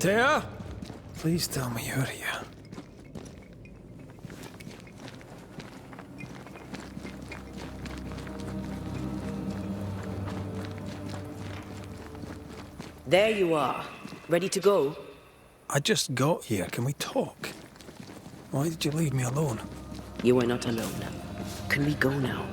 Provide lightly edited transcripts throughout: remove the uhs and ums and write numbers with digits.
Taya, please tell me you're here. There you are. Ready to go? I just got here. Can we talk? Why did you leave me alone? You are not alone. Can we go now?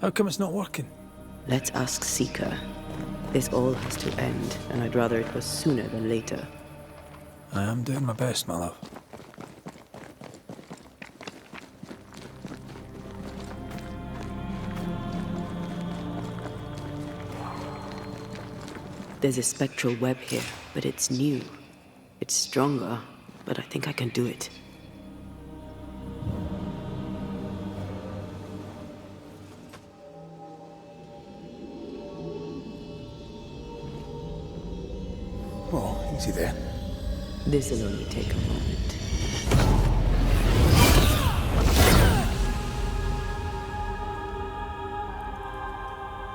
How come it's not working? Let's ask Seeker. This all has to end, and I'd rather it was sooner than later. I am doing my best, my love. There's a spectral web here, but it's new. It's stronger, but I think I can do it. Oh, easy there. This'll only take a moment.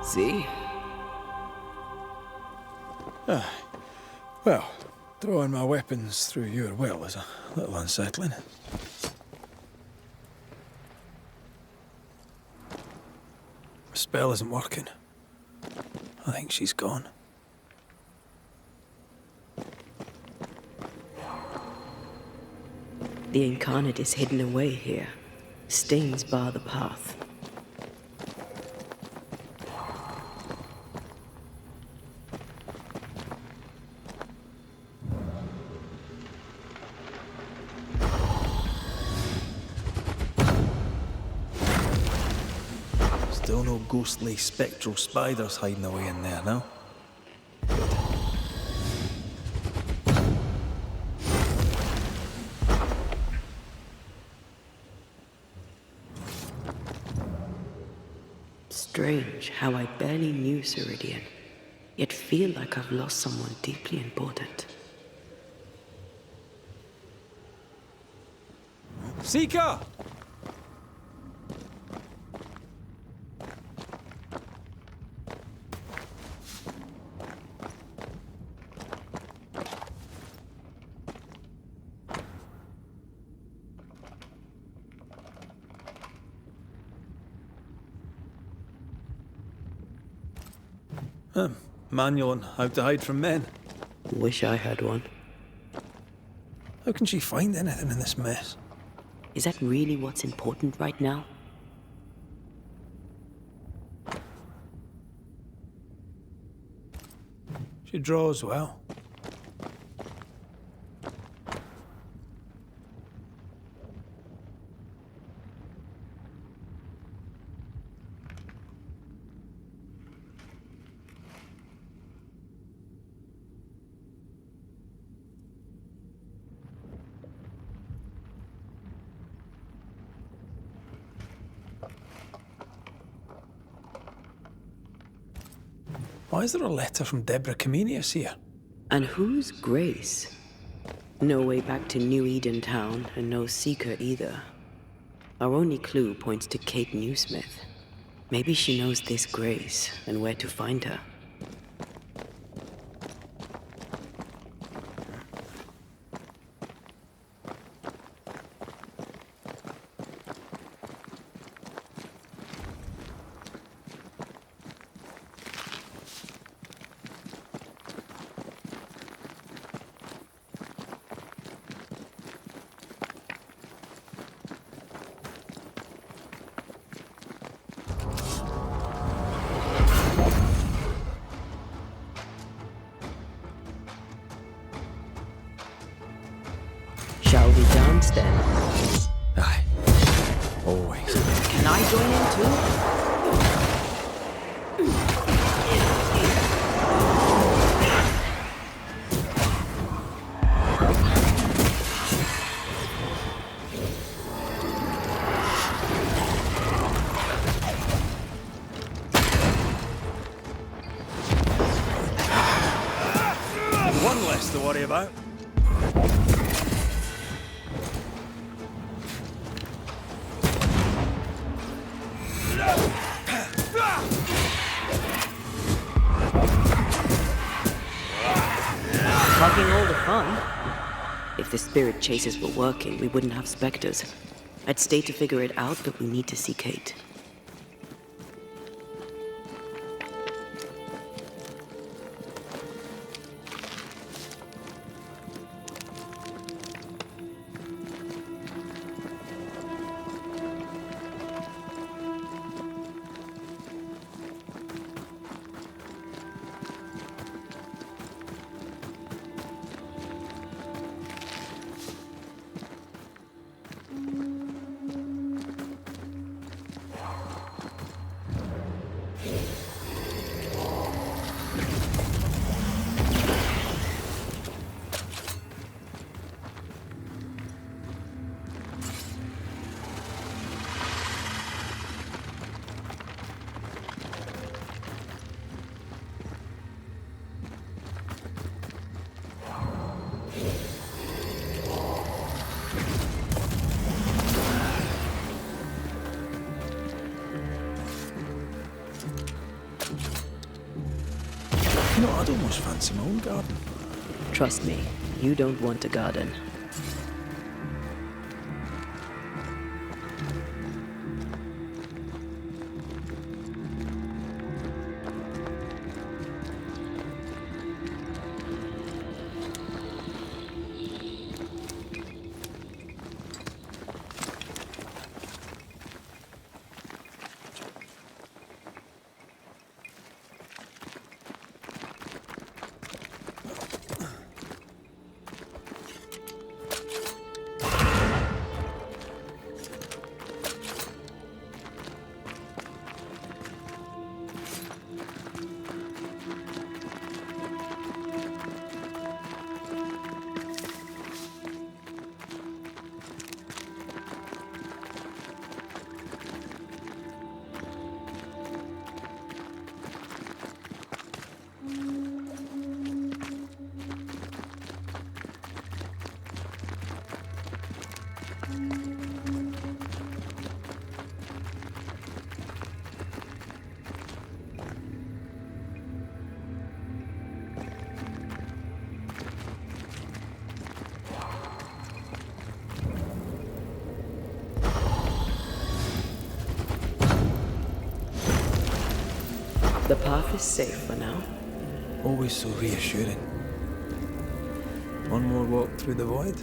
See? Well, throwing my weapons through your will is a little unsettling. The spell isn't working. I think she's gone. The incarnate is hidden away here. Stains bar the path. Still no ghostly spectral spiders hiding away in there, no? Strange how I barely knew Ceridian, yet feel like I've lost someone deeply important. Seeker! Manual on how to hide from men. Wish I had one. How can she find anything in this mess? Is that really what's important right now? She draws well. Why is there a letter from Deborah Comenius here? And who's Grace? No way back to New Eden Town, and no Seeker either. Our only clue points to Kate Newsmith. Maybe she knows this Grace, and where to find her. Shall we dance then? Aye. Always. Can I join in too? about. Plugging all the fun. If the spirit chases were working, we wouldn't have specters. I'd stay to figure it out, but we need to see Kate. You know, I'd almost fancy my own garden. Trust me, you don't want a garden. The path is safe for now. Always so reassuring. One more walk through the void.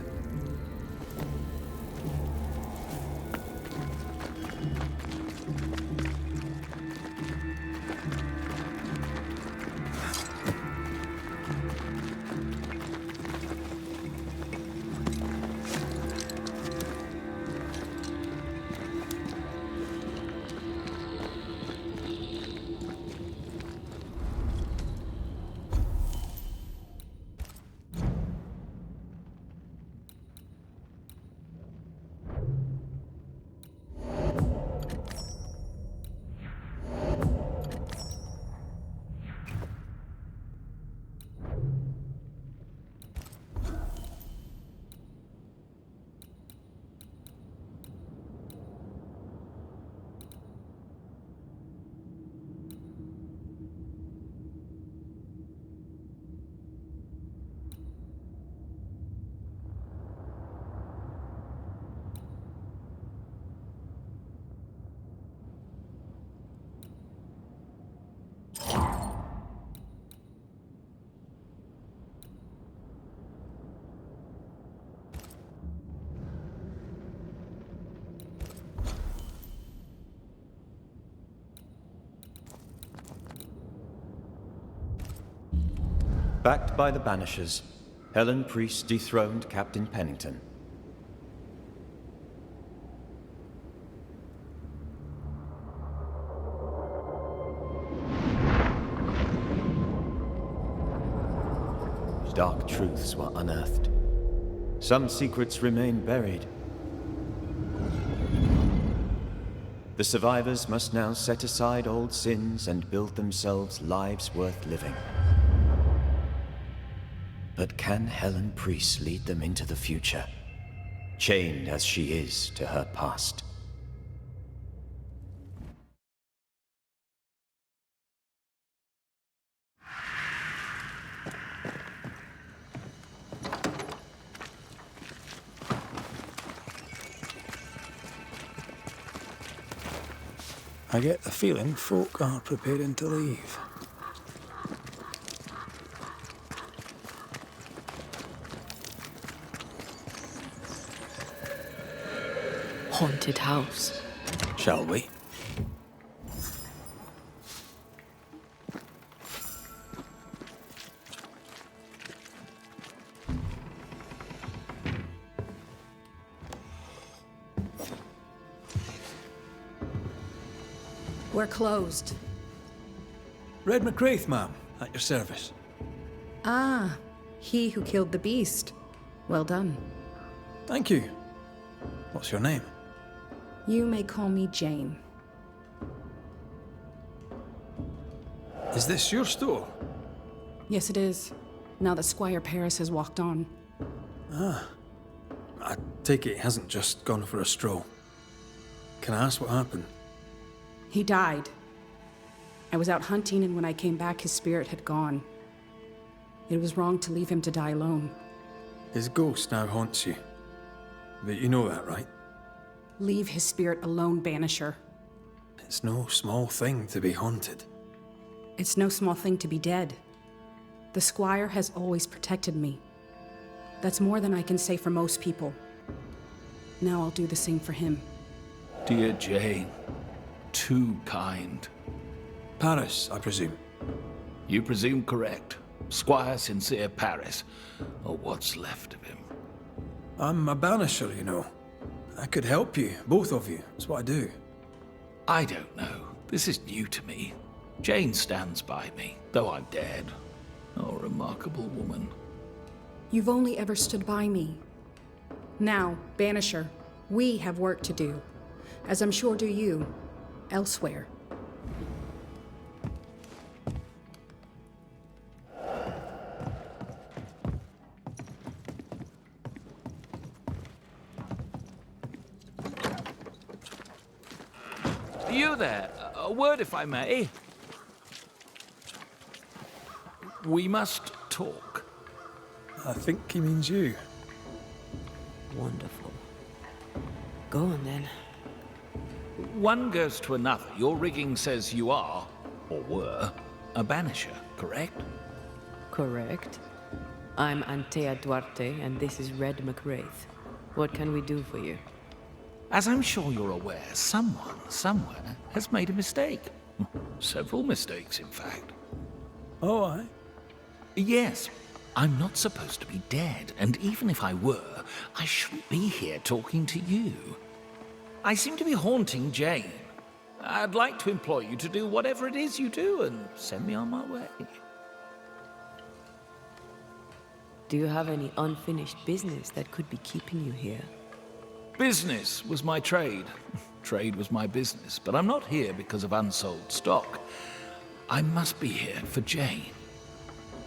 Backed by the Banishers, Helen Priest dethroned Captain Pennington. Dark truths were unearthed. Some secrets remain buried. The survivors must now set aside old sins and build themselves lives worth living. But can Helen Priest lead them into the future, chained as she is to her past? I get the feeling folk are preparing to leave. Haunted house. Shall we? We're closed. Red McCraith, ma'am, at your service. Ah, he who killed the beast. Well done. Thank you. What's your name? You may call me Jane. Is this your store? Yes, it is. Now that Squire Paris has walked on. I take it he hasn't just gone for a stroll. Can I ask what happened? He died. I was out hunting, and when I came back, his spirit had gone. It was wrong to leave him to die alone. His ghost now haunts you. But you know that, right? Leave his spirit alone, Banisher. It's no small thing to be haunted. It's no small thing to be dead. The Squire has always protected me. That's more than I can say for most people. Now I'll do the same for him. Dear Jane, too kind. Paris, I presume. You presume correct. Squire Sincere Paris, or what's left of him. I'm a banisher, you know. I could help you, both of you. That's what I do. I don't know. This is new to me. Jane stands by me, though I'm dead. Oh, remarkable woman. You've only ever stood by me. Now, Banisher, we have work to do, as I'm sure do you, elsewhere. You there? A word, if I may. We must talk. I think he means you. Wonderful. Go on then. One goes to another. Your rigging says you are, or were, a banisher, correct? Correct. I'm Antea Duarte, and this is Red McCraith. What can we do for you? As I'm sure you're aware, someone, somewhere, has made a mistake. Several mistakes, in fact. Oh, aye. Yes, I'm not supposed to be dead, and even if I were, I shouldn't be here talking to you. I seem to be haunting Jane. I'd like to implore you to do whatever it is you do and send me on my way. Do you have any unfinished business that could be keeping you here? Business was my trade. Trade was my business, but I'm not here because of unsold stock. I must be here for Jane.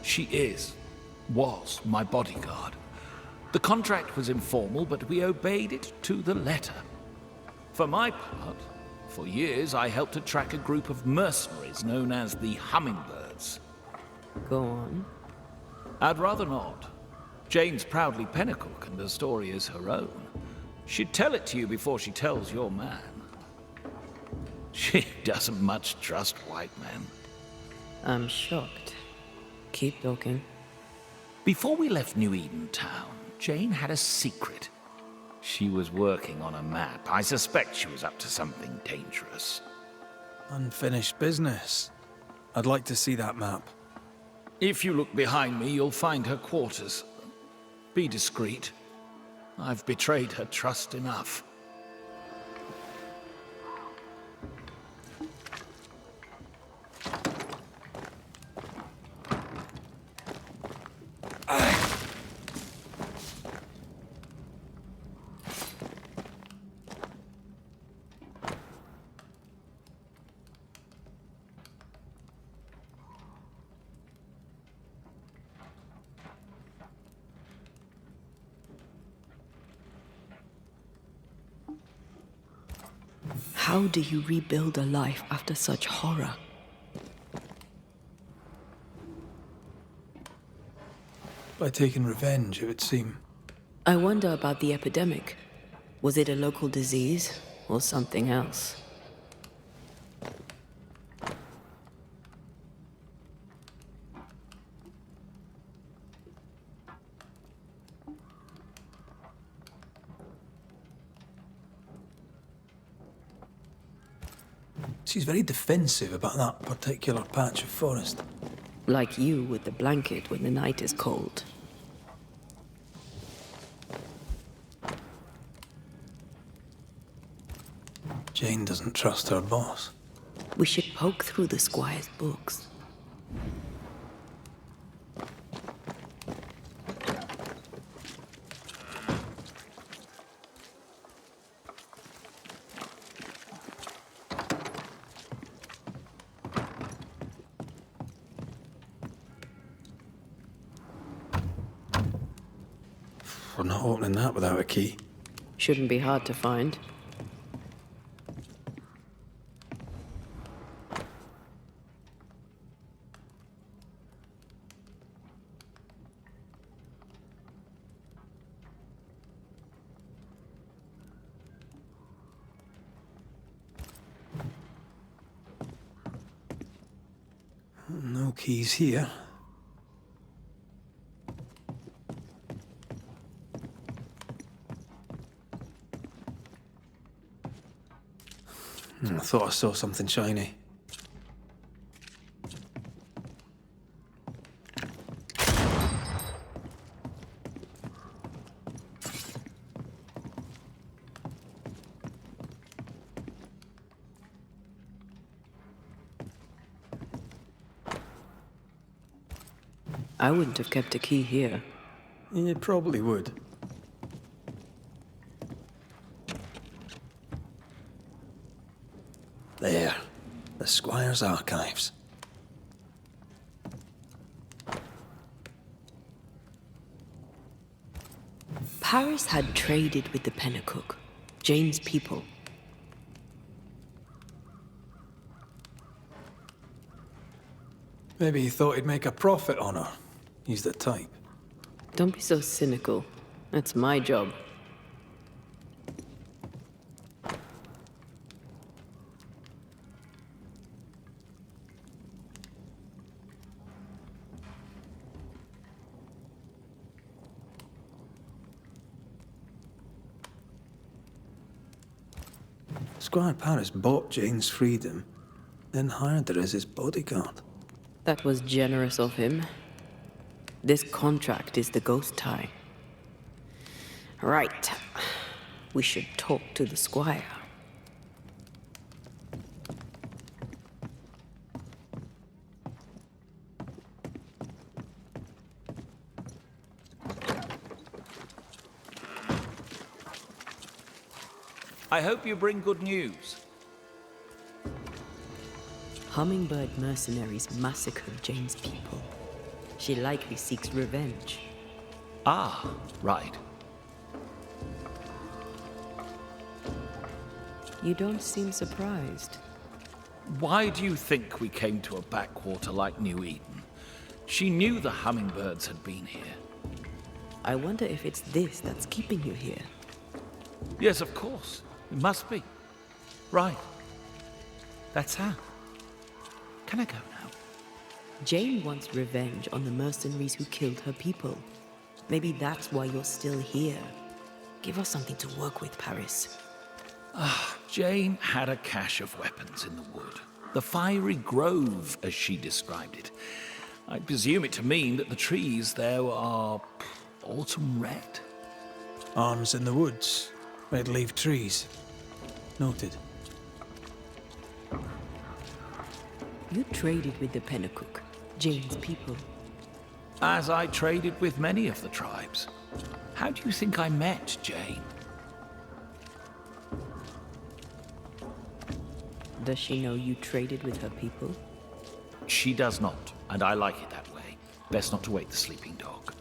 She was my bodyguard. The contract was informal, but we obeyed it to the letter. For my part, for years I helped to track a group of mercenaries known as the Hummingbirds. Go on. I'd rather not. Jane's proudly Pennacook, and the story is her own. She'd tell it to you before she tells your man. She doesn't much trust white men. I'm shocked. Keep talking. Before we left New Eden Town, Jane had a secret. She was working on a map. I suspect she was up to something dangerous. Unfinished business. I'd like to see that map. If you look behind me, you'll find her quarters. Be discreet. I've betrayed her trust enough. How do you rebuild a life after such horror? By taking revenge, it would seem. I wonder about the epidemic. Was it a local disease or something else? She's very defensive about that particular patch of forest. Like you with the blanket when the night is cold. Jane doesn't trust her boss. We should poke through the Squire's books. We're not opening that without a key. Shouldn't be hard to find. No keys here. I thought I saw something shiny. I wouldn't have kept a key here. You probably would. There. The Squire's archives. Paris had traded with the Pennacook, Jane's people. Maybe he thought he'd make a profit on her. He's the type. Don't be so cynical. That's my job. Squire Paris bought Jane's freedom, then hired her as his bodyguard. That was generous of him. This contract is the ghost tie. Right. We should talk to the Squire. I hope you bring good news. Hummingbird mercenaries massacred Jane's people. She likely seeks revenge. Ah, right. You don't seem surprised. Why do you think we came to a backwater like New Eden? She knew the hummingbirds had been here. I wonder if it's this that's keeping you here. Yes, of course. It must be. Right. That's how. Can I go now? Jane wants revenge on the mercenaries who killed her people. Maybe that's why you're still here. Give us something to work with, Paris. Jane had a cache of weapons in the wood. The fiery grove, as she described it. I presume it to mean that the trees there are autumn red. Arms in the woods. Red leaf trees. Noted. You traded with the Pennacook, Jane's people. As I traded with many of the tribes. How do you think I met Jane? Does she know you traded with her people? She does not, and I like it that way. Best not to wake the sleeping dog.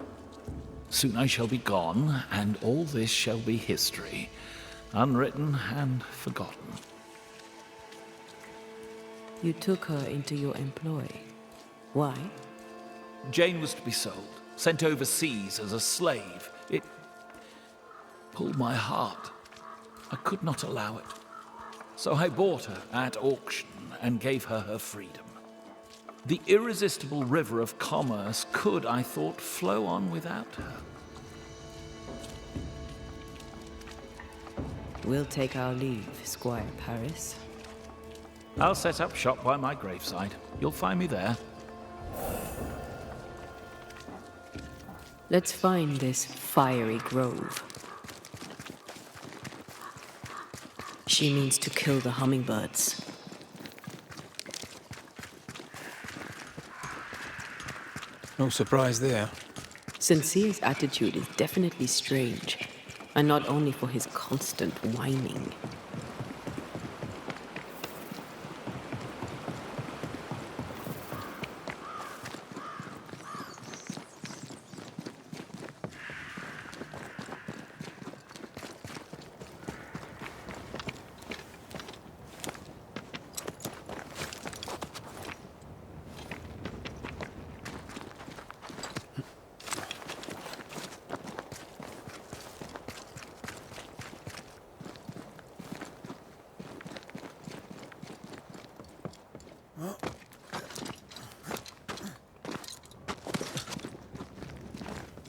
Soon I shall be gone, and all this shall be history, unwritten and forgotten. You took her into your employ. Why? Jane was to be sold, sent overseas as a slave. It pulled my heart. I could not allow it. So I bought her at auction and gave her her freedom. The irresistible river of commerce could, I thought, flow on without her. We'll take our leave, Squire Paris. I'll set up shop by my graveside. You'll find me there. Let's find this fiery grove. She means to kill the hummingbirds. No surprise there. Sincere's attitude is definitely strange, and not only for his constant whining.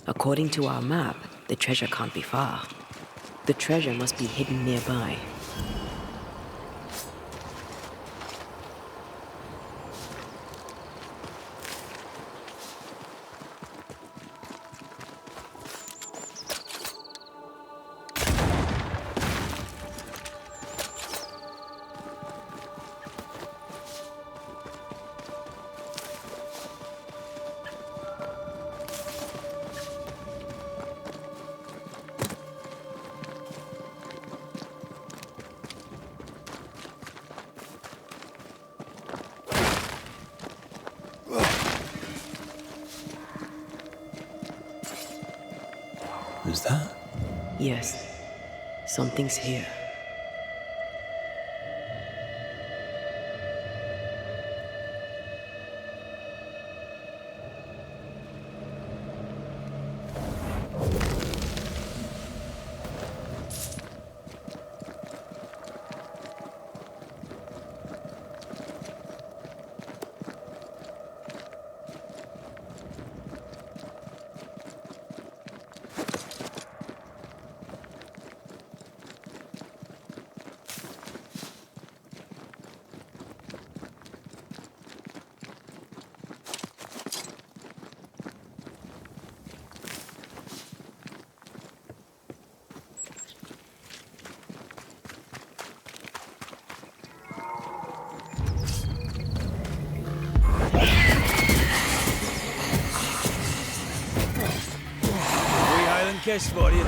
According to our map, the treasure can't be far. The treasure must be hidden nearby. Who's that? Yes, something's here. Kiss for you.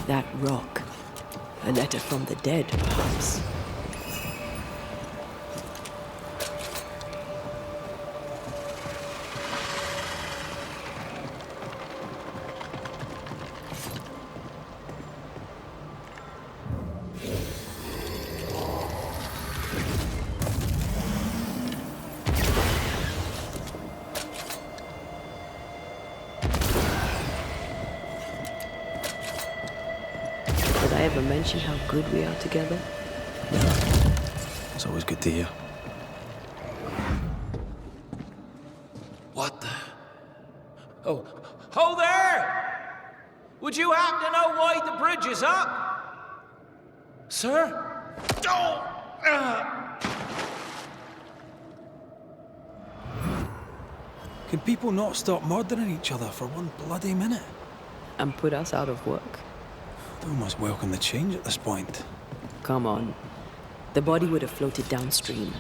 That rock. A letter from the dead, perhaps. Did I ever mention how good we are together? It's always good to hear. What the? Oh, ho there! Would you happen to know why the bridge is up? Sir? Oh! Can people not stop murdering each other for one bloody minute? And put us out of work? I'd almost welcome the change at this point. Come on. The body would have floated downstream.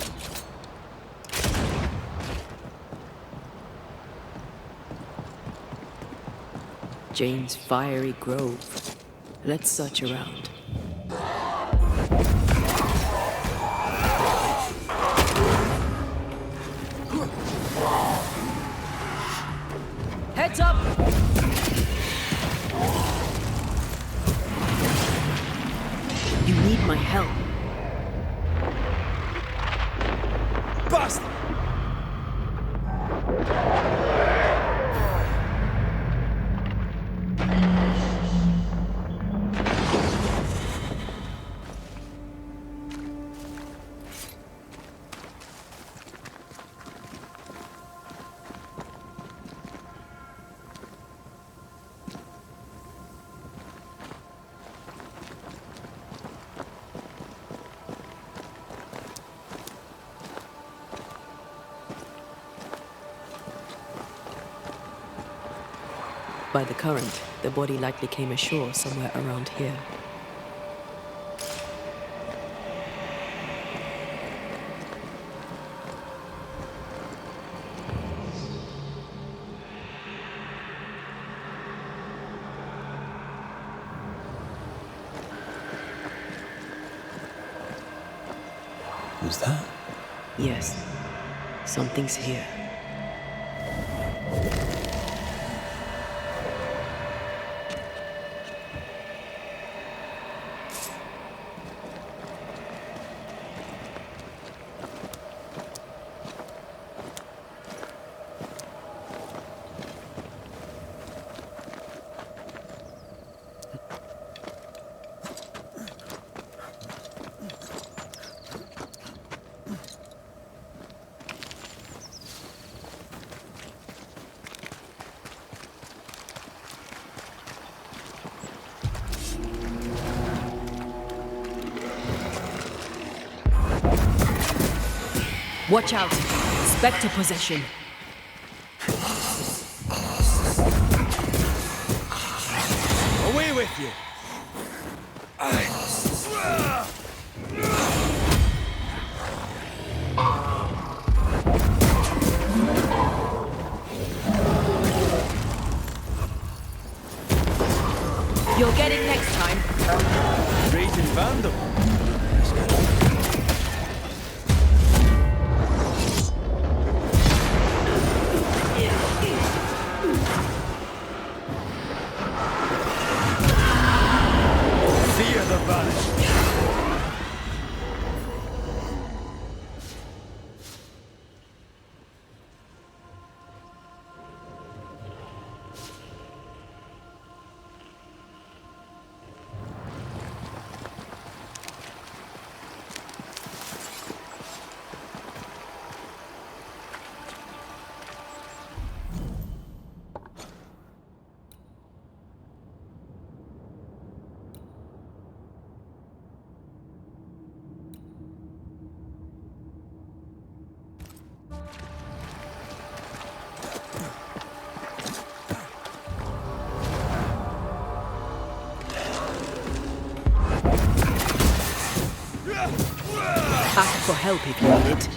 Jane's fiery grove. Let's search around. Heads up! You need my help. Bastard! By the current, the body likely came ashore somewhere around here. Who's that? Yes, something's here. Watch out! Spectre possession! Away with you! You'll get it next time! Raging Vandal! Fear the Banishers! Ask for help if you need it.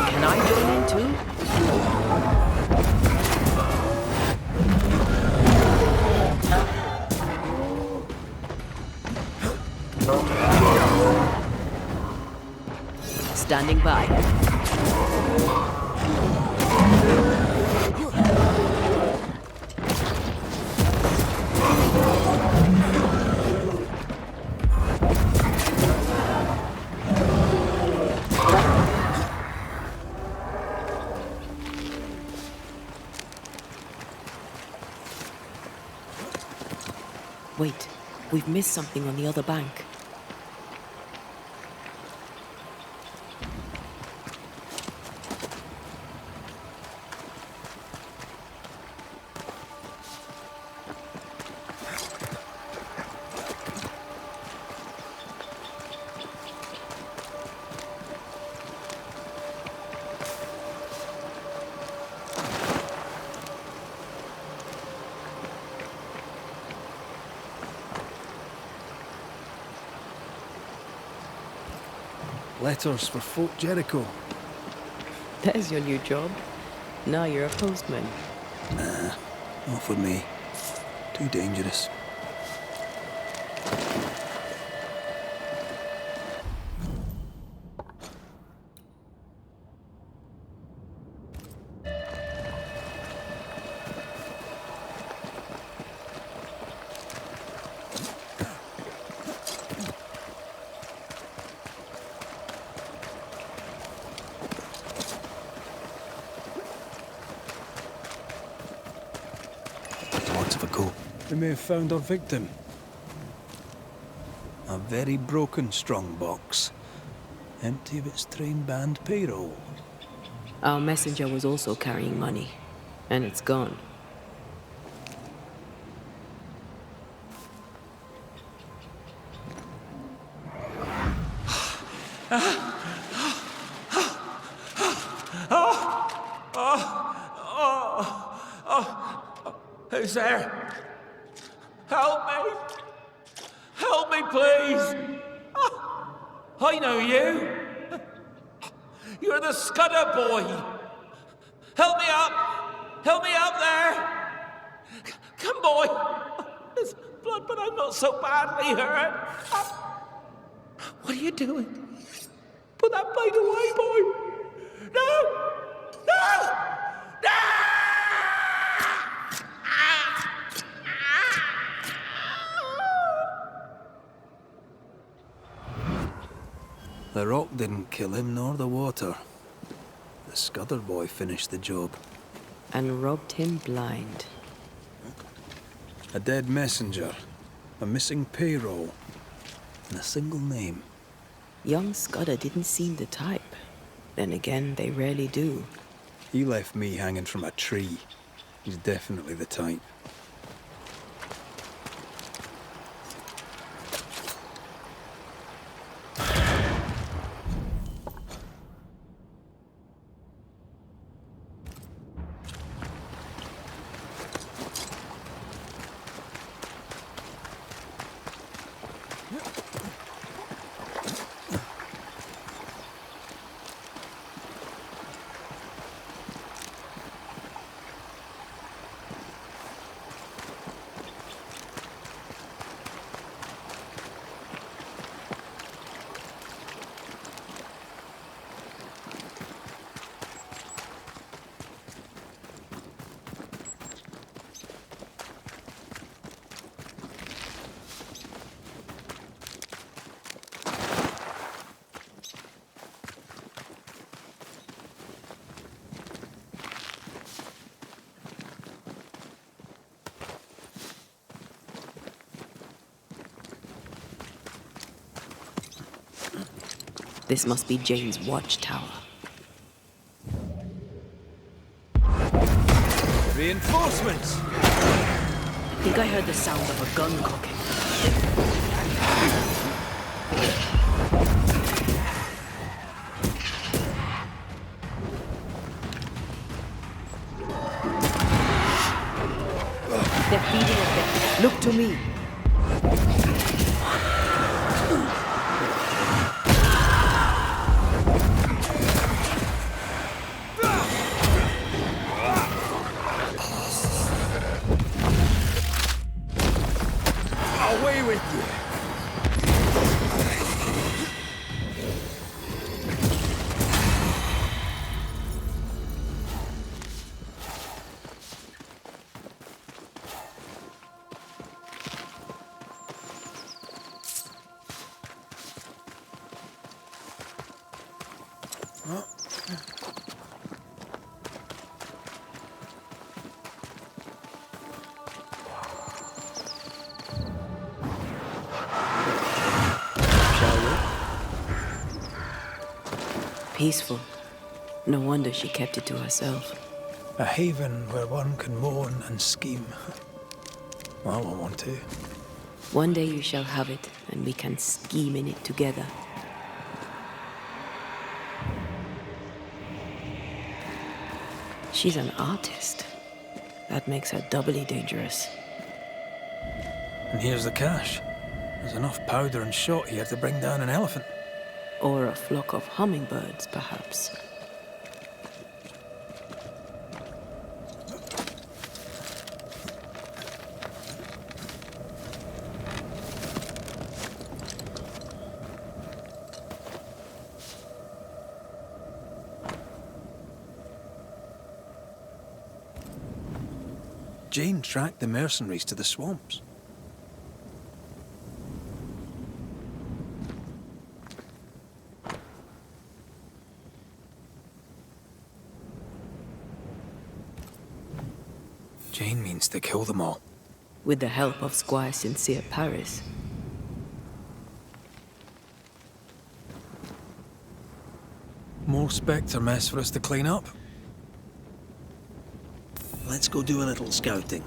Can I join in too? Standing by. Wait, We've missed something on the other bank. Letters for Fort Jericho. There's your new job. Now you're a postman. Not for me. Too dangerous. Lots of a go. We may have found our victim. A very broken strongbox. Empty of its train band payroll. Our messenger was also carrying money, and it's gone. Who's there? Help me! Help me, please! I know you! You're the Scudder boy! Help me up! Help me up there! Come, boy! There's blood, but I'm not so badly hurt. What are you doing? Put that blade away, boy! No! No! No! The rock didn't kill him, nor the water. The Scudder boy finished the job. And robbed him blind. A dead messenger, a missing payroll, and a single name. Young Scudder didn't seem the type. Then again, they rarely do. He left me hanging from a tree. He's definitely the type. This must be Jane's watchtower. Reinforcements! I think I heard the sound of a gun cocking. They're feeding us there. Look to me. Away with you! Peaceful. No wonder she kept it to herself. A haven where one can mourn and scheme. Well, I want to. One day you shall have it, and we can scheme in it together. She's an artist. That makes her doubly dangerous. And here's the cash. There's enough powder and shot here to bring down an elephant. Or a flock of hummingbirds, perhaps. Jane tracked the mercenaries to the swamps. Jane means to kill them all. With the help of Squire Sincere Paris. More Spectre mess for us to clean up. Let's go do a little scouting.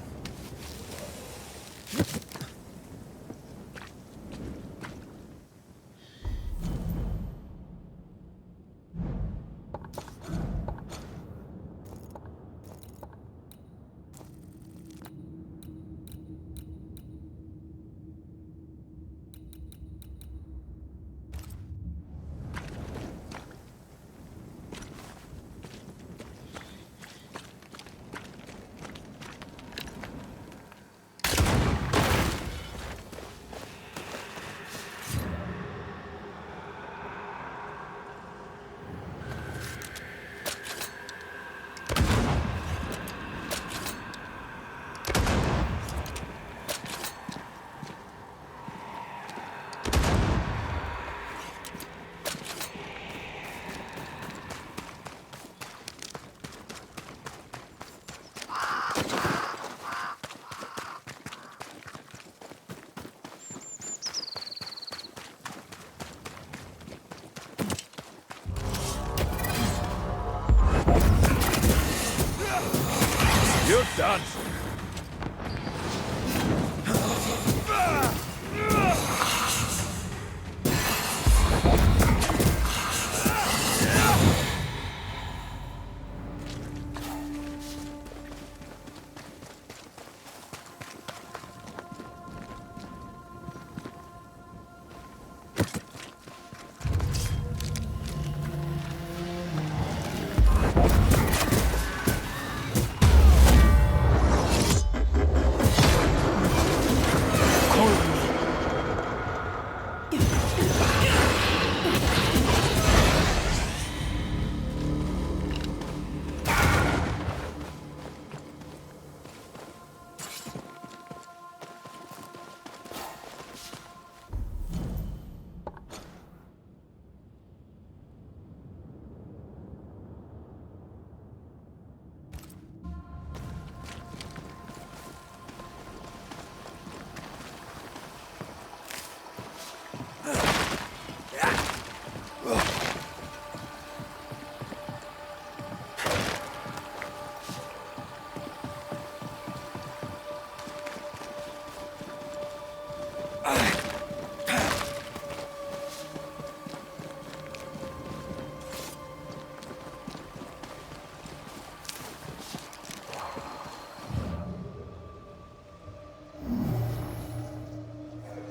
You're done.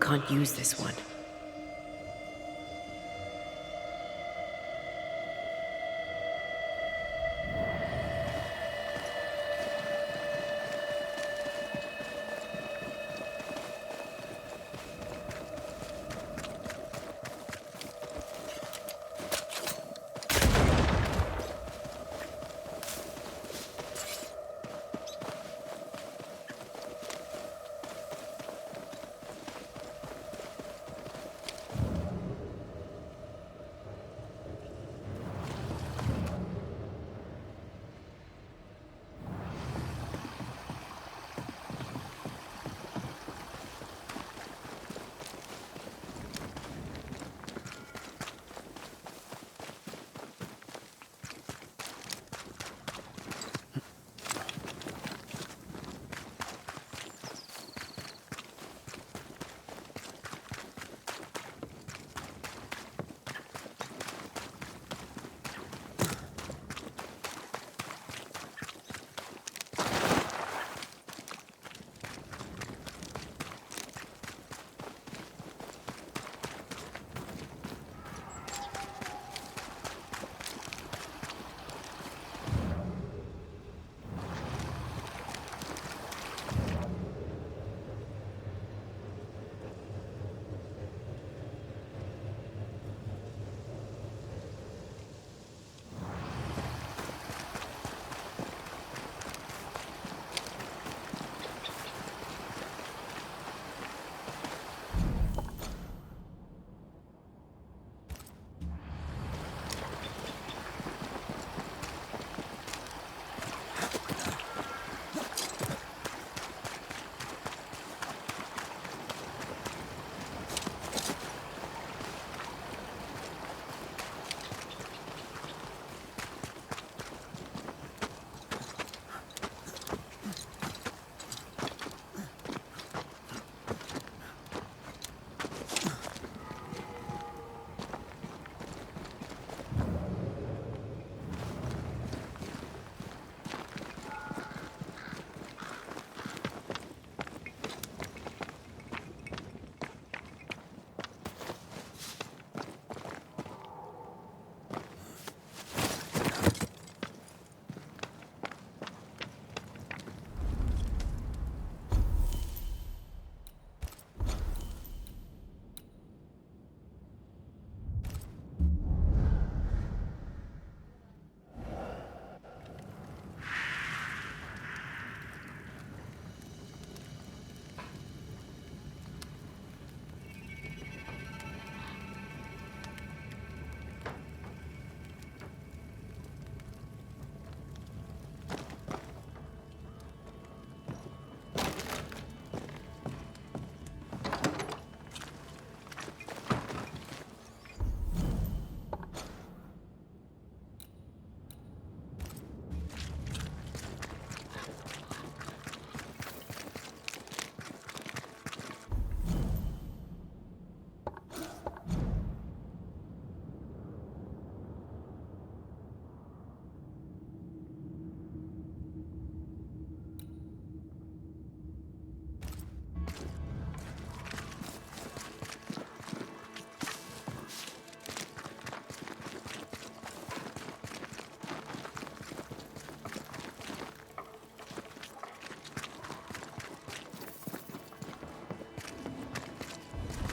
Can't use this one.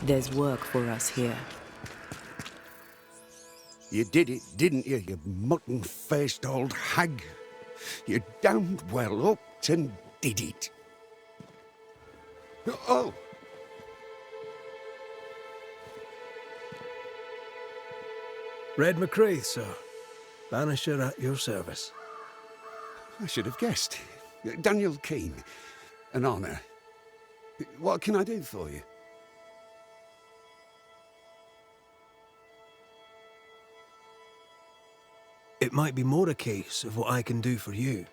There's work for us here. You did it, didn't you, you mutton-faced old hag? You damned well upped and did it. Oh! Red McCraith, sir. Banisher at your service. I should have guessed. Daniel Keane. An honour. What can I do for you? It might be more a case of what I can do for you.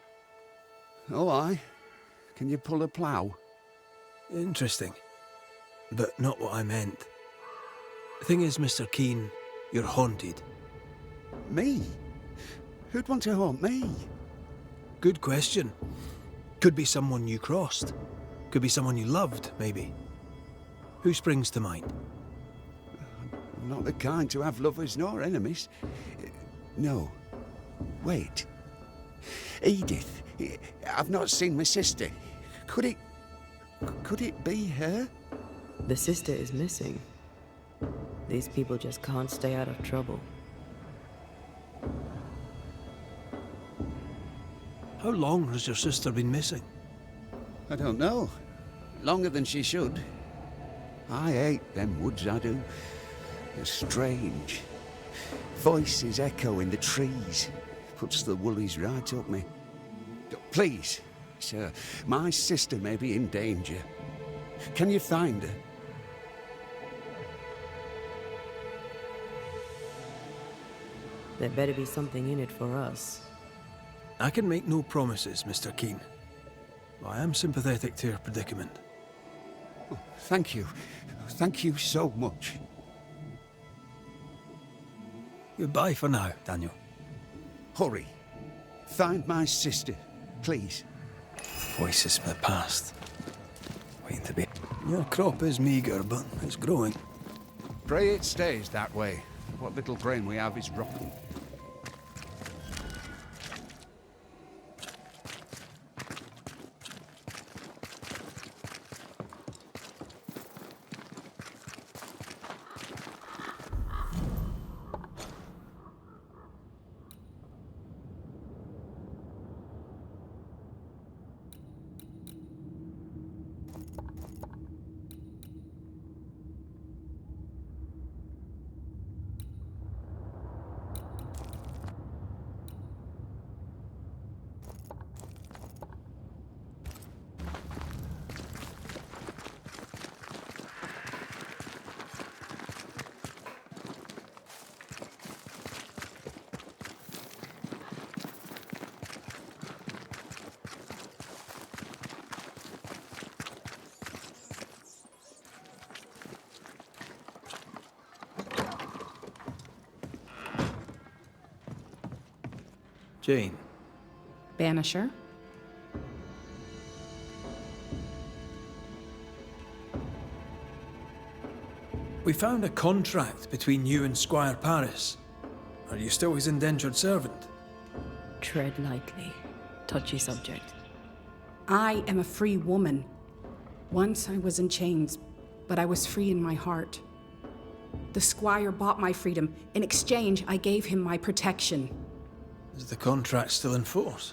Oh, aye. Can you pull a plough? Interesting. But not what I meant. The thing is, Mr. Keane, you're haunted. Me? Who'd want to haunt me? Good question. Could be someone you crossed. Could be someone you loved, maybe. Who springs to mind? I'm not the kind to have lovers nor enemies. No. Wait. Edith. I've not seen my sister. Could it be her? The sister is missing. These people just can't stay out of trouble. How long has your sister been missing? I don't know. Longer than she should. I hate them woods, I do. They're strange. Voices echo in the trees. Puts the woolies right up me. Please, sir, my sister may be in danger. Can you find her? There better be something in it for us. I can make no promises, Mr. Keane. I am sympathetic to your predicament. Oh, thank you. Thank you so much. Goodbye for now, Daniel. Hurry. Find my sister, please. Voices from the past. Waiting to be... Your crop is meagre, but it's growing. Pray it stays that way. What little grain we have is rotten. Jane. Banisher? We found a contract between you and Squire Paris. Are you still his indentured servant? Tread lightly. Touchy subject. I am a free woman. Once I was in chains, but I was free in my heart. The Squire bought my freedom. In exchange, I gave him my protection. Is the contract still in force?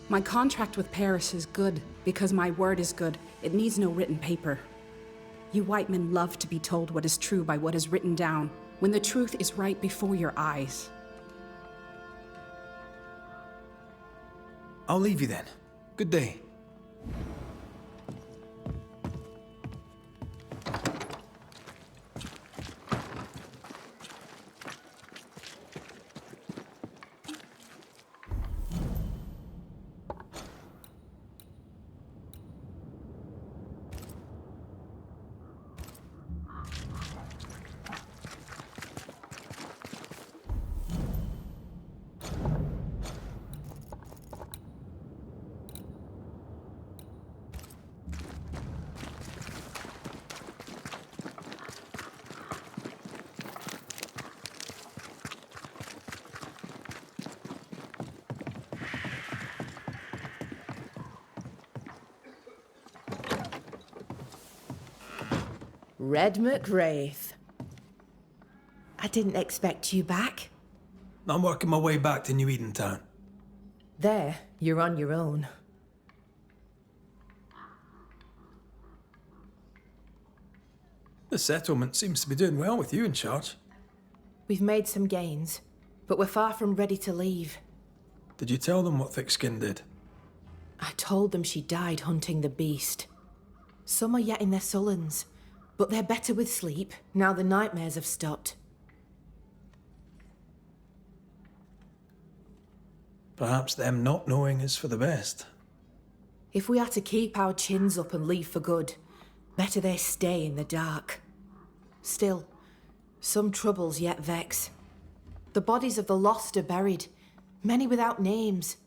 My contract with Paris is good, because my word is good. It needs no written paper. You white men love to be told what is true by what is written down, when the truth is right before your eyes. I'll leave you then. Good day. Red McWraith. I didn't expect you back. I'm working my way back to New Eden Town. There, you're on your own. The settlement seems to be doing well with you in charge. We've made some gains, but we're far from ready to leave. Did you tell them what Thickskin did? I told them she died hunting the beast. Some are yet in their sullens, but they're better with sleep now the nightmares have stopped. Perhaps them not knowing is for the best. If we are to keep our chins up and leave for good, better they stay in the dark. Still, some troubles yet vex. The bodies of the lost are buried, many without names,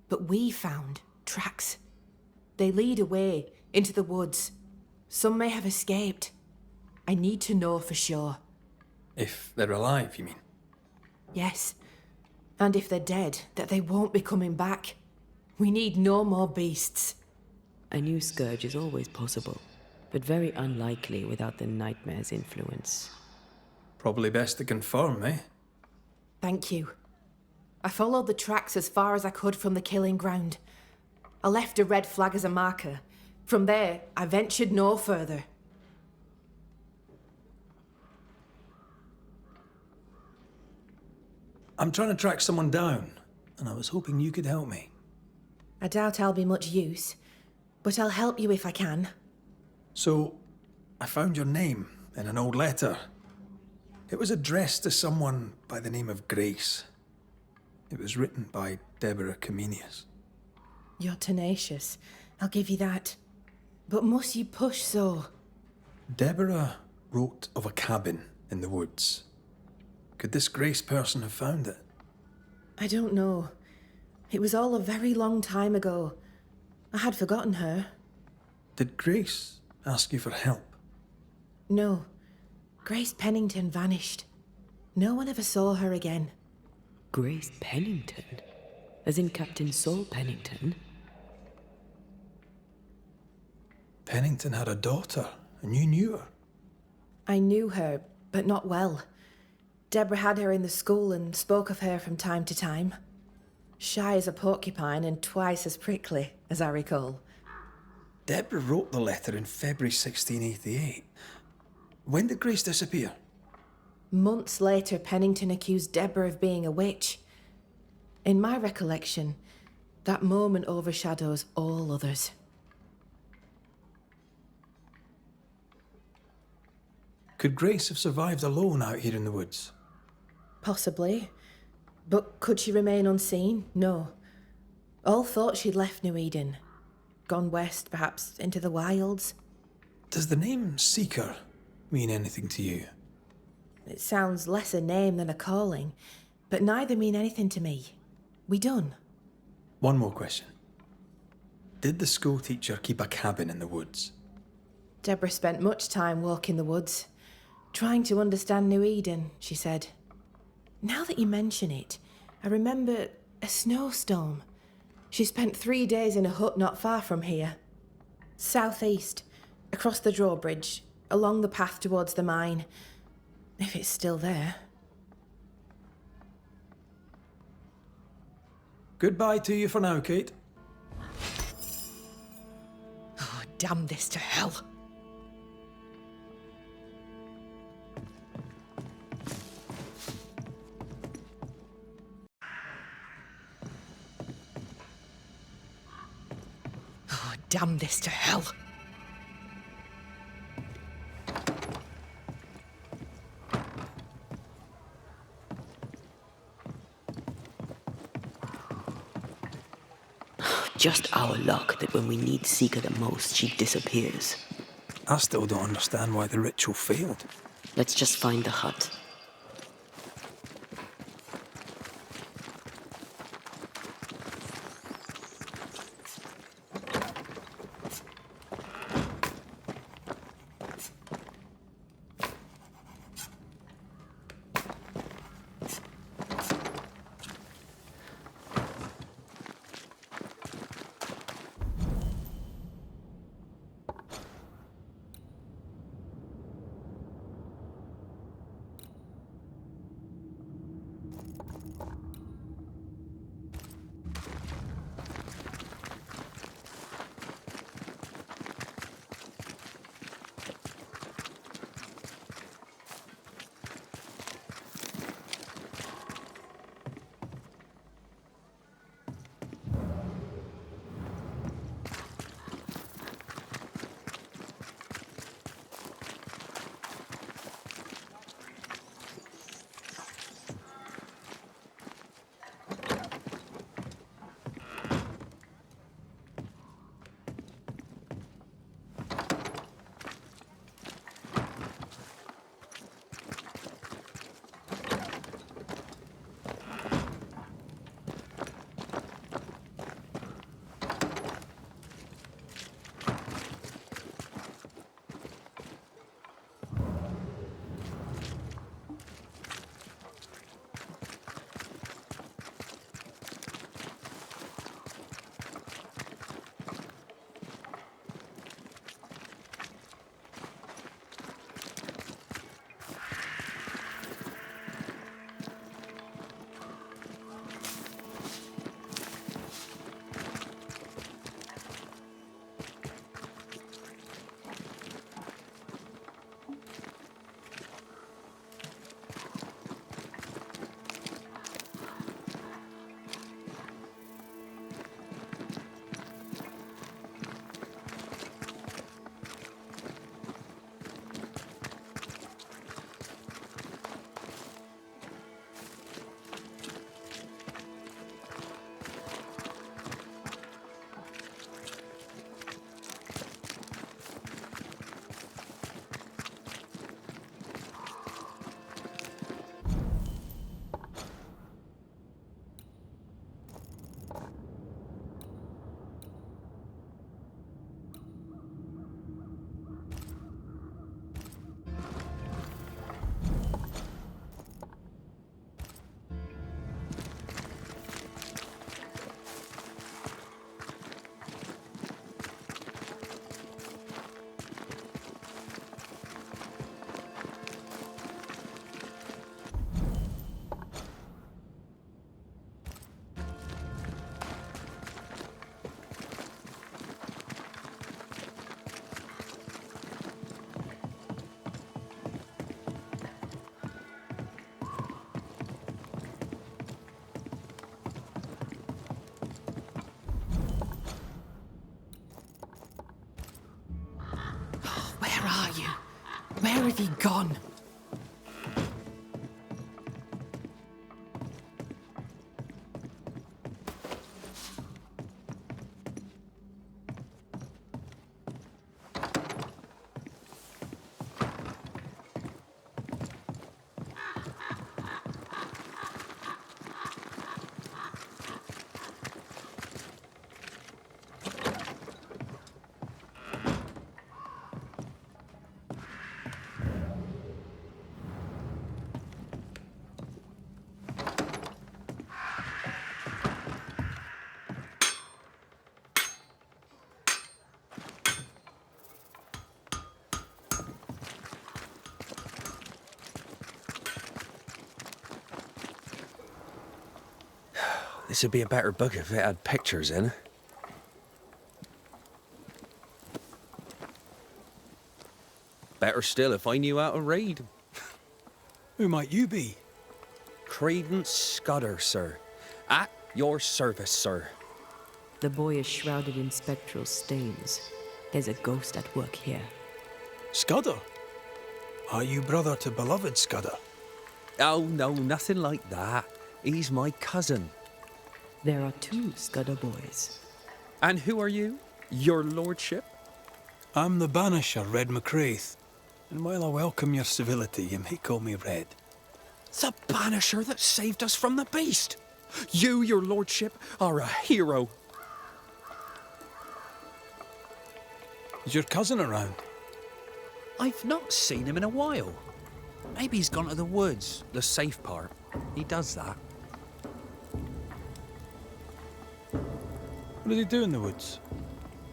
but we found tracks. They lead away into the woods. Some may have escaped. I need to know for sure. If they're alive, you mean? Yes. And if they're dead, that they won't be coming back. We need no more beasts. A new scourge is always possible, but very unlikely without the nightmare's influence. Probably best to confirm, eh? Thank you. I followed the tracks as far as I could from the killing ground. I left a red flag as a marker. From there, I ventured no further. I'm trying to track someone down, and I was hoping you could help me. I doubt I'll be much use, but I'll help you if I can. So, I found your name in an old letter. It was addressed to someone by the name of Grace. It was written by Deborah Comenius. You're tenacious, I'll give you that. But must you push so? Deborah wrote of a cabin in the woods. Could this Grace person have found it? I don't know. It was all a very long time ago. I had forgotten her. Did Grace ask you for help? No. Grace Pennington vanished. No one ever saw her again. Grace Pennington? As in Captain Saul Pennington? Pennington had a daughter, and you knew her. I knew her, but not well. Deborah had her in the school and spoke of her from time to time. Shy as a porcupine and twice as prickly, as I recall. Deborah wrote the letter in February 1688. When did Grace disappear? Months later, Pennington accused Deborah of being a witch. In my recollection, that moment overshadows all others. Could Grace have survived alone out here in the woods? Possibly. But could she remain unseen? No. All thought she'd left New Eden. Gone west, perhaps into the wilds. Does the name Seeker mean anything to you? It sounds less a name than a calling, but neither mean anything to me. We done? One more question. Did the school teacher keep a cabin in the woods? Deborah spent much time walking the woods, trying to understand New Eden, she said. Now that you mention it, I remember a snowstorm. She spent 3 days in a hut not far from here. Southeast, across the drawbridge, along the path towards the mine. If it's still there. Goodbye to you for now, Kate. Oh, damn this to hell. Oh, damn this to hell. Just our luck that when we need Seeker the most, she disappears. I still don't understand why the ritual failed. Let's just find the hut. are you? Where have you gone? This would be a better book if it had pictures in. Better still if I knew how to read. Who might you be? Credence Scudder, sir. At your service, sir. The boy is shrouded in spectral stains. There's a ghost at work here. Scudder? Are you brother to beloved Scudder? Oh, no, nothing like that. He's my cousin. There are two Scudder boys. And who are you? Your lordship? I'm the Banisher, Red McCraith. And while I welcome your civility, you may call me Red. The Banisher that saved us from the beast! You, your lordship, are a hero. Is your cousin around? I've not seen him in a while. Maybe he's gone to the woods, the safe part. He does that. What does he do in the woods?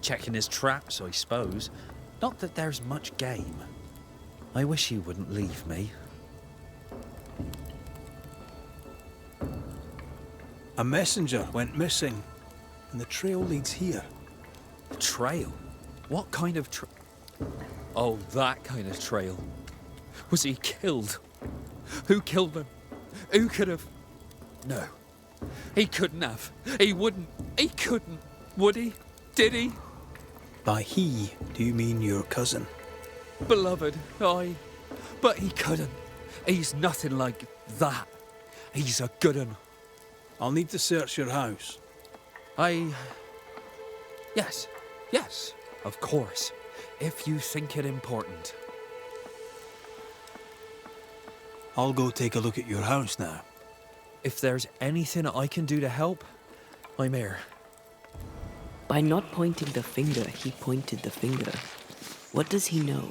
Checking his traps, I suppose. Not that there's much game. I wish he wouldn't leave me. A messenger went missing, and the trail leads here. A trail? What kind of Oh, that kind of trail. Was he killed? Who killed him? Who could have? No. He couldn't have. He wouldn't. He couldn't. Would he? Did he? By he, do you mean your cousin? Beloved, aye. But he couldn't. He's nothing like that. He's a good un. I'll need to search your house. Yes, of course. If you think it important. I'll go take a look at your house now. If there's anything I can do to help, I'm here. By not pointing the finger, he pointed the finger. What does he know?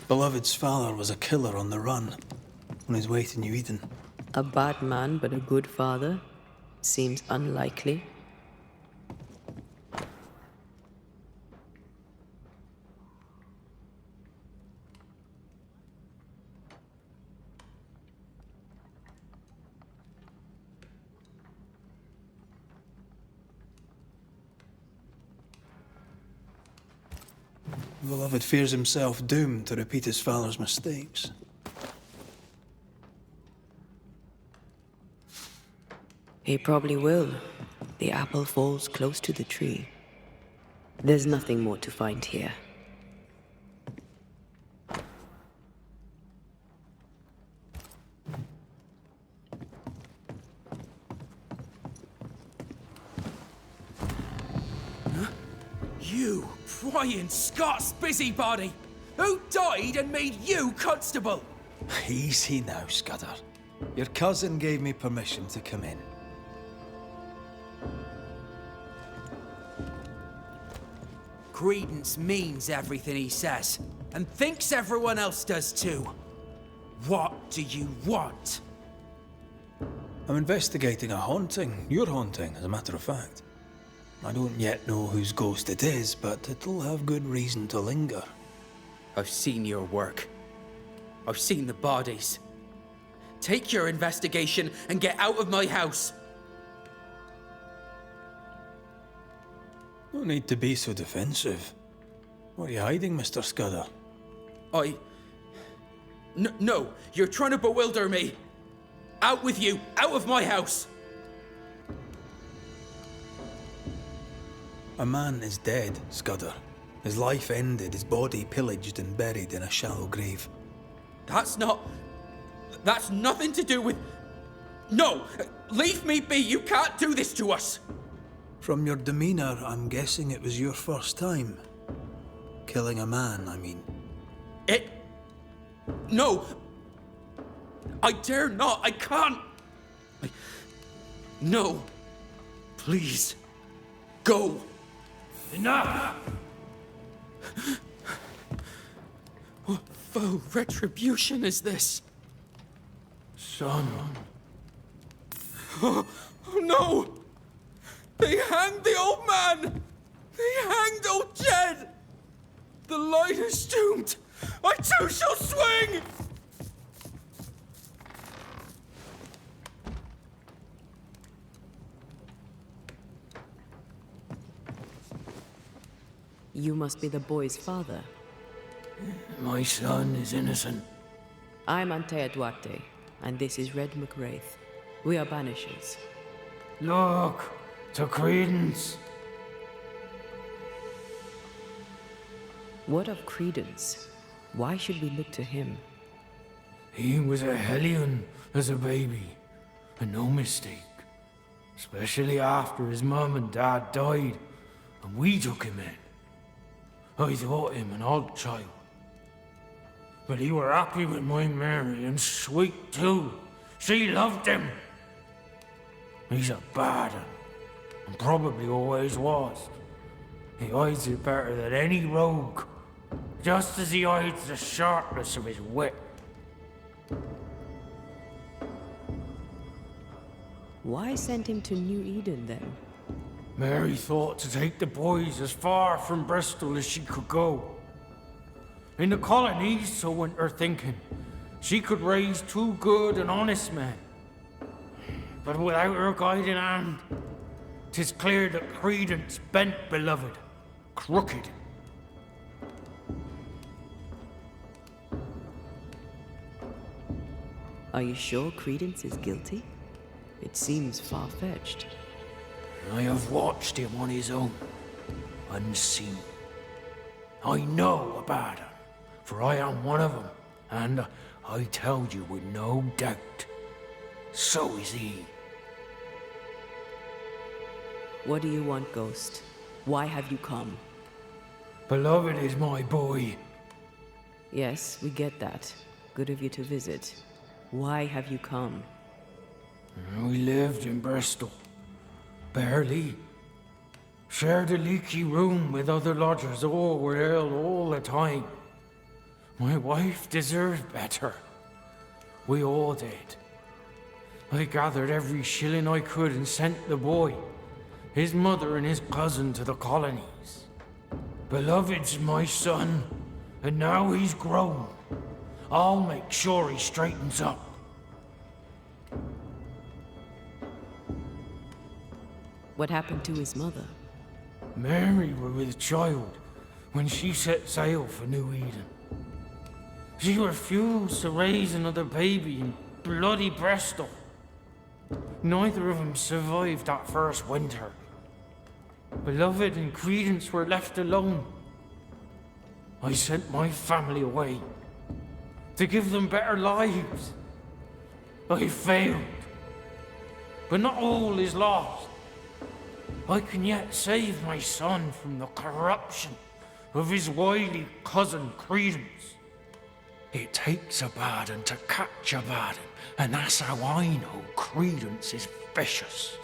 Beloved's father was a killer on the run, on his way to New Eden. A bad man but a good father? Seems unlikely. Beloved fears himself doomed to repeat his father's mistakes. He probably will. The apple falls close to the tree. There's nothing more to find here. You prying Scots busybody! Who died and made you constable? Easy now, Scudder. Your cousin gave me permission to come in. Credence means everything he says, and thinks everyone else does too. What do you want? I'm investigating a haunting. Your haunting, as a matter of fact. I don't yet know whose ghost it is, but it'll have good reason to linger. I've seen your work. I've seen the bodies. Take your investigation and get out of my house. No need to be so defensive. What are you hiding, Mr. Scudder? No, you're trying to bewilder me. Out with you, out of my house. A man is dead, Scudder. His life ended, his body pillaged and buried in a shallow grave. That's nothing to do with... No! Leave me be! You can't do this to us! From your demeanor, I'm guessing it was your first time. Killing a man, I mean. No! I dare not! I can't! No! Please! Go! Enough! What foul retribution is this? Son. Oh no! They hanged the old man! They hanged old Jed! The line is doomed! I too shall swing! You must be the boy's father. My son is innocent. I'm Antea Duarte, and this is Red McWraith. We are Banishers. Look to Credence. What of Credence? Why should we look to him? He was a hellion as a baby, and no mistake. Especially after his mum and dad died, and we took him in. I thought him an odd child. But he were happy with my Mary, and sweet too. She loved him. He's a bad un, and probably always was. He hides it better than any rogue, just as he hides the sharpness of his wit. Why send him to New Eden, then? Mary thought to take the boys as far from Bristol as she could go. In the colonies, so went her thinking, she could raise two good and honest men. But without her guiding hand, 'tis clear that Credence bent beloved, crooked. Are you sure Credence is guilty? It seems far-fetched. I have watched him on his own, unseen. I know about him, for I am one of them, and I tell you with no doubt, so is he. What do you want, Ghost? Why have you come? Beloved is my boy. Yes, we get that. Good of you to visit. Why have you come? We lived in Bristol. Barely. Shared a leaky room with other lodgers. All were ill all the time. My wife deserved better. We all did. I gathered every shilling I could and sent the boy, his mother and his cousin to the colonies. Beloved's my son, and now he's grown. I'll make sure he straightens up. What happened to his mother? Mary were with child when she set sail for New Eden. She refused to raise another baby in bloody Bristol. Neither of them survived that first winter. Beloved and Credence were left alone. I sent my family away to give them better lives. I failed. But not all is lost. I can yet save my son from the corruption of his wily cousin Credence. It takes a bad un to catch a bad un, and that's how I know Credence is vicious.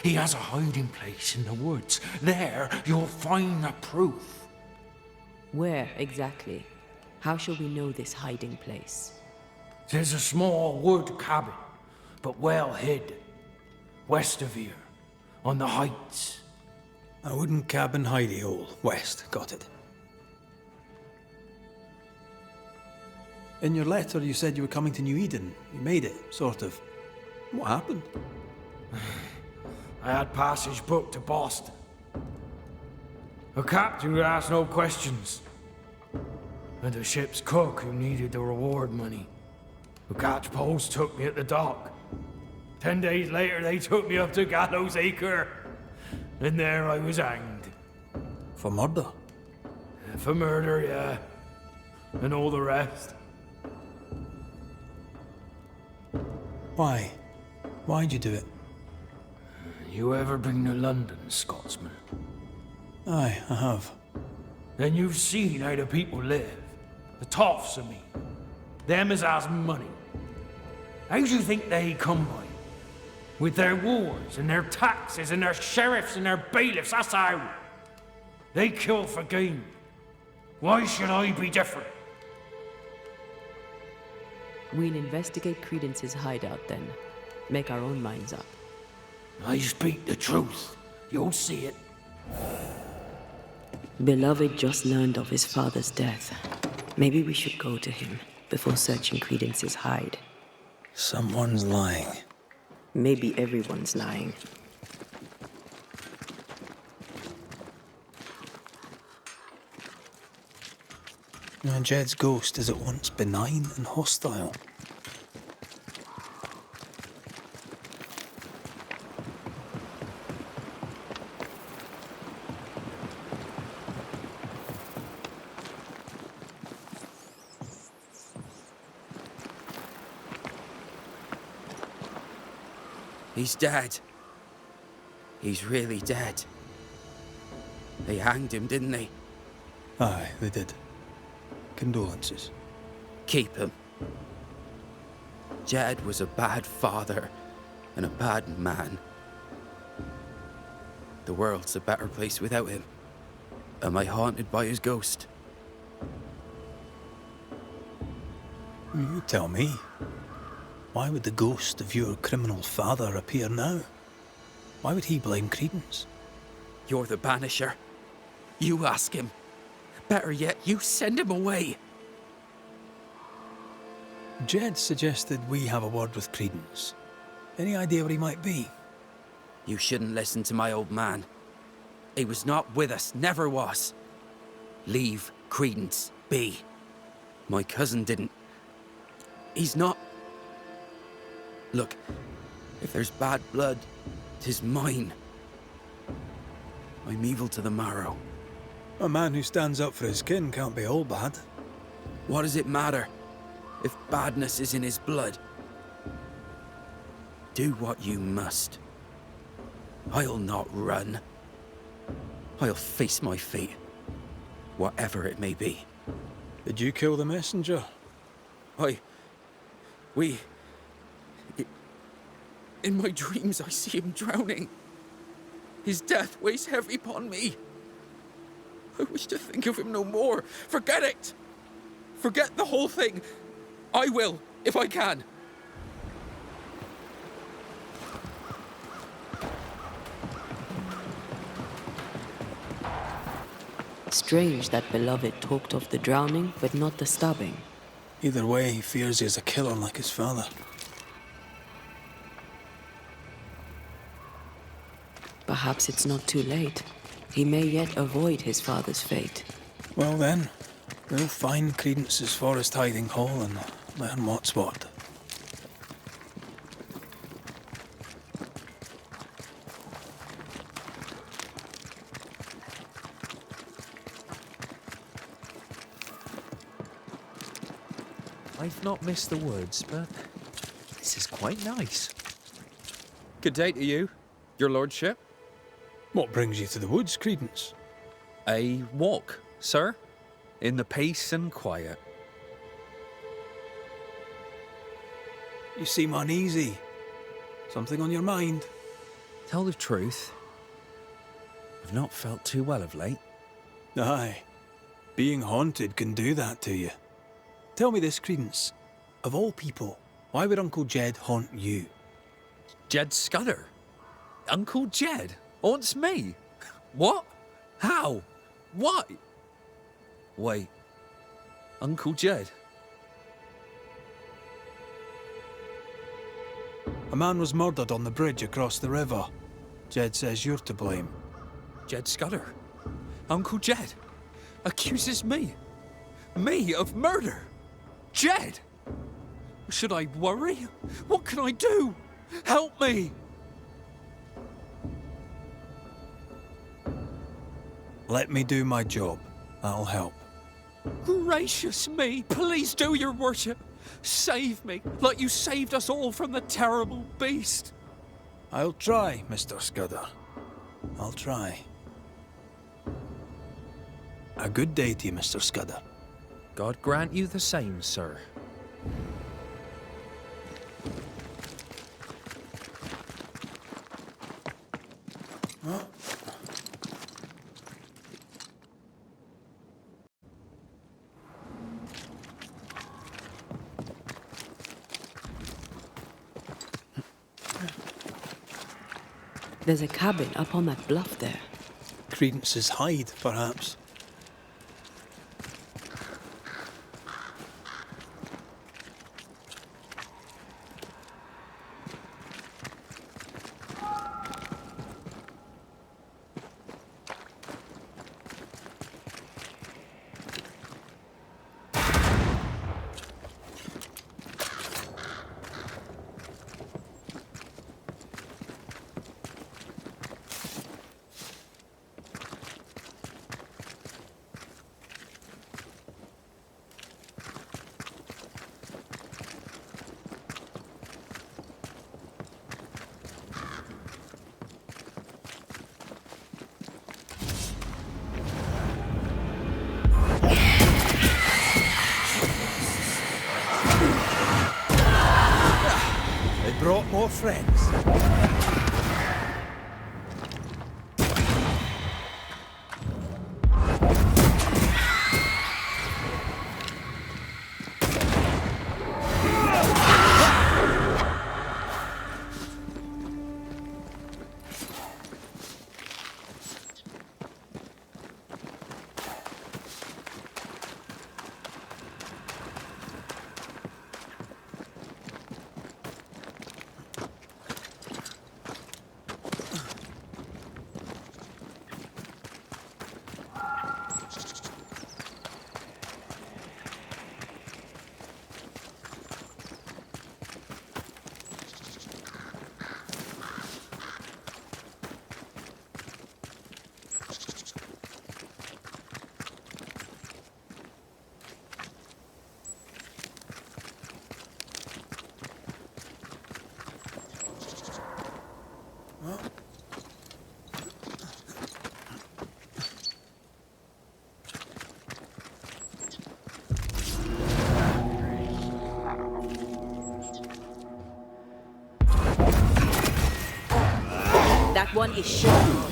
He has a hiding place in the woods. There you'll find the proof. Where exactly? How shall we know this hiding place? There's a small wood cabin, but well hid, west of here. On the heights. A wooden cabin hidey hole, west, got it. In your letter, you said you were coming to New Eden. You made it, sort of. What happened? I had passage booked to Boston. A captain who asked no questions. And a ship's cook who needed the reward money. The catch post took me at the dock. 10 days later, they took me up to Gallows Acre. And there I was hanged. For murder? For murder, yeah. And all the rest. Why? Why'd you do it? You ever been to London, Scotsman? Aye, I have. Then you've seen how the people live. The toffs of me. Them as has money. How do you think they come by? With their wars and their taxes and their sheriffs and their bailiffs, that's how. They kill for gain. Why should I be different? We'll investigate Credence's hideout then. Make our own minds up. I speak the truth. You'll see it. Beloved just learned of his father's death. Maybe we should go to him before searching Credence's hide. Someone's lying. Maybe everyone's lying. Now, Jed's ghost is at once benign and hostile. He's dead. He's really dead. They hanged him, didn't they? Aye, they did. Condolences. Keep him. Jed was a bad father and a bad man. The world's a better place without him. Am I haunted by his ghost? You tell me. Why would the ghost of your criminal father appear now? Why would he blame Credence? You're the Banisher. You ask him. Better yet, you send him away. Jed suggested we have a word with Credence. Any idea where he might be? You shouldn't listen to my old man. He was not with us, never was. Leave Credence be. My cousin didn't. He's not... Look, if there's bad blood, 'tis mine. I'm evil to the marrow. A man who stands up for his kin can't be all bad. What does it matter if badness is in his blood? Do what you must. I'll not run. I'll face my fate, whatever it may be. Did you kill the messenger? In my dreams, I see him drowning. His death weighs heavy upon me. I wish to think of him no more. Forget it! Forget the whole thing. I will, if I can. Strange that Beloved talked of the drowning, but not the stabbing. Either way, he fears he is a killer like his father. Perhaps it's not too late. He may yet avoid his father's fate. Well then, we'll find Credence's forest hiding hole and learn what's what. I've not missed the woods, but this is quite nice. Good day to you, your lordship. What brings you to the woods, Credence? A walk, sir, in the peace and quiet. You seem uneasy. Something on your mind? Tell the truth, I've not felt too well of late. Aye. Being haunted can do that to you. Tell me this, Credence. Of all people, why would Uncle Jed haunt you? Jed Scudder? Uncle Jed haunts me? What? How? Why? Wait. Uncle Jed? A man was murdered on the bridge across the river. Jed says you're to blame. Jed Scudder? Uncle Jed? Accuses me? Me of murder? Jed? Should I worry? What can I do? Help me! Let me do my job. That'll help. Gracious me! Please do, your worship! Save me, like you saved us all from the terrible beast! I'll try, Mr. Scudder. I'll try. A good day to you, Mr. Scudder. God grant you the same, sir. There's a cabin up on that bluff there. Credence's hide, perhaps. Brought more friends. That one is sure.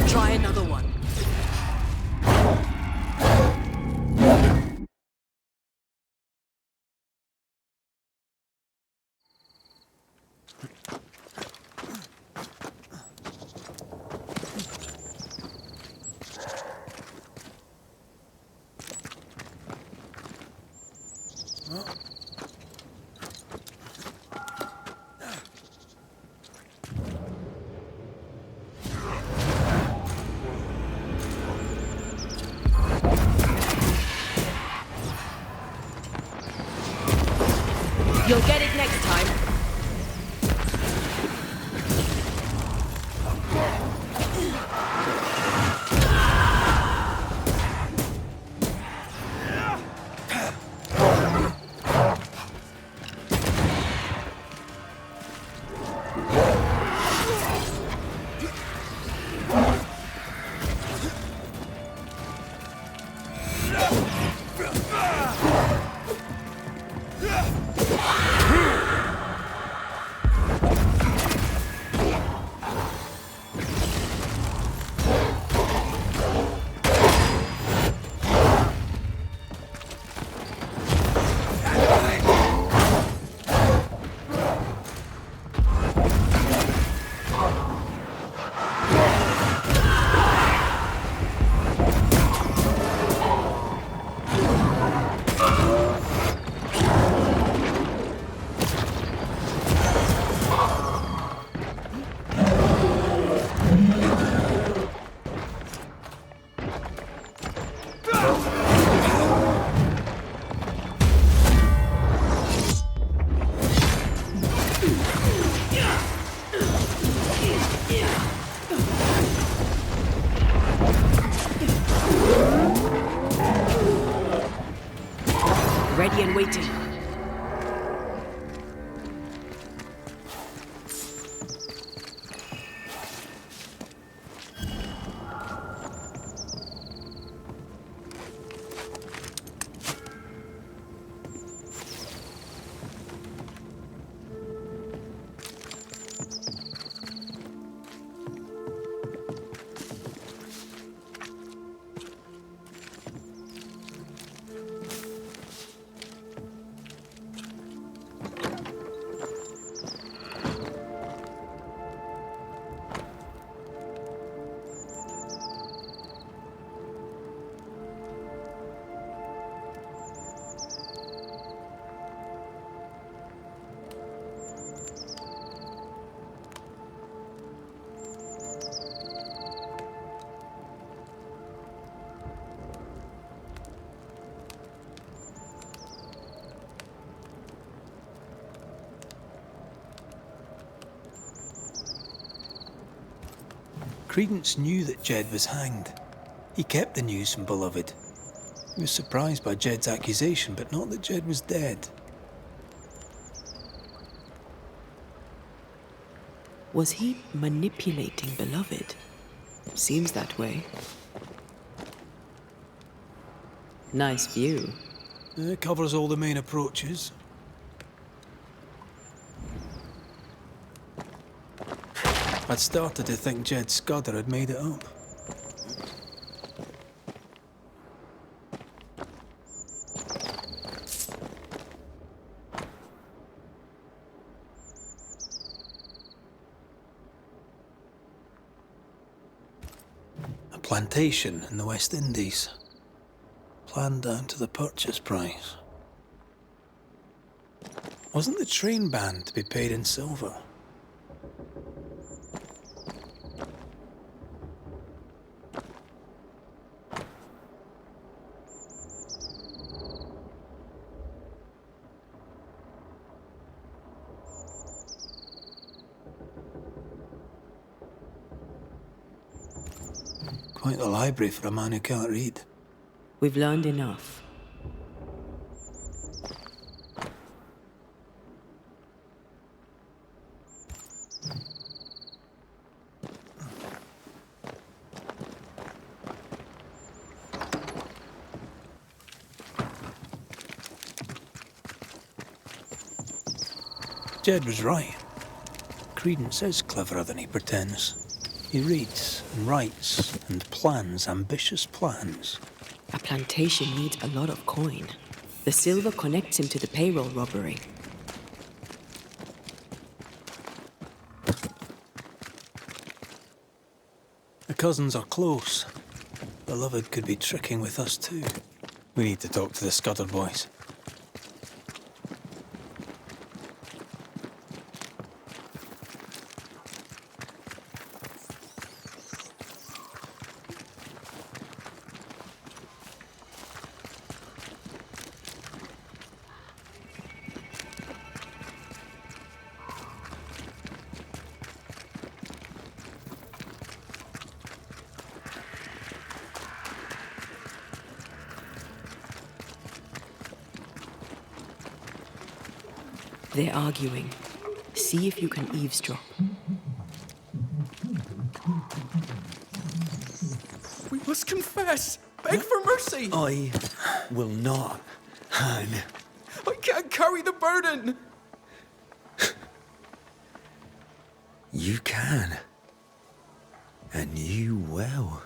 Try another one. You'll get it next time. waiting. Credence knew that Jed was hanged. He kept the news from Beloved. He was surprised by Jed's accusation, but not that Jed was dead. Was he manipulating Beloved? Seems that way. Nice view. It covers all the main approaches. I'd started to think Jed Scudder had made it up. A plantation in the West Indies. Planned down to the purchase price. Wasn't the train band to be paid in silver? Quite the library for a man who can't read. We've learned enough. Jed was right. Credence is cleverer than he pretends. He reads and writes and plans ambitious plans. A plantation needs a lot of coin. The silver connects him to the payroll robbery. The cousins are close. Beloved could be tricking with us too. We need to talk to the Scudder boys. They're arguing. See if you can eavesdrop. We must confess. Beg for mercy. I will not hang. I can't carry the burden. You can. And you will.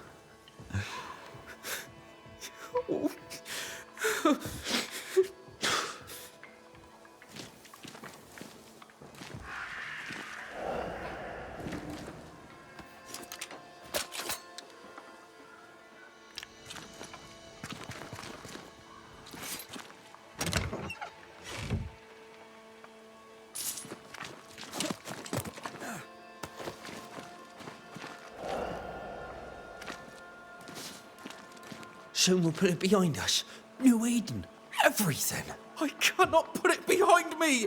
Soon we'll put it behind us. New Eden. Everything. I cannot put it behind me.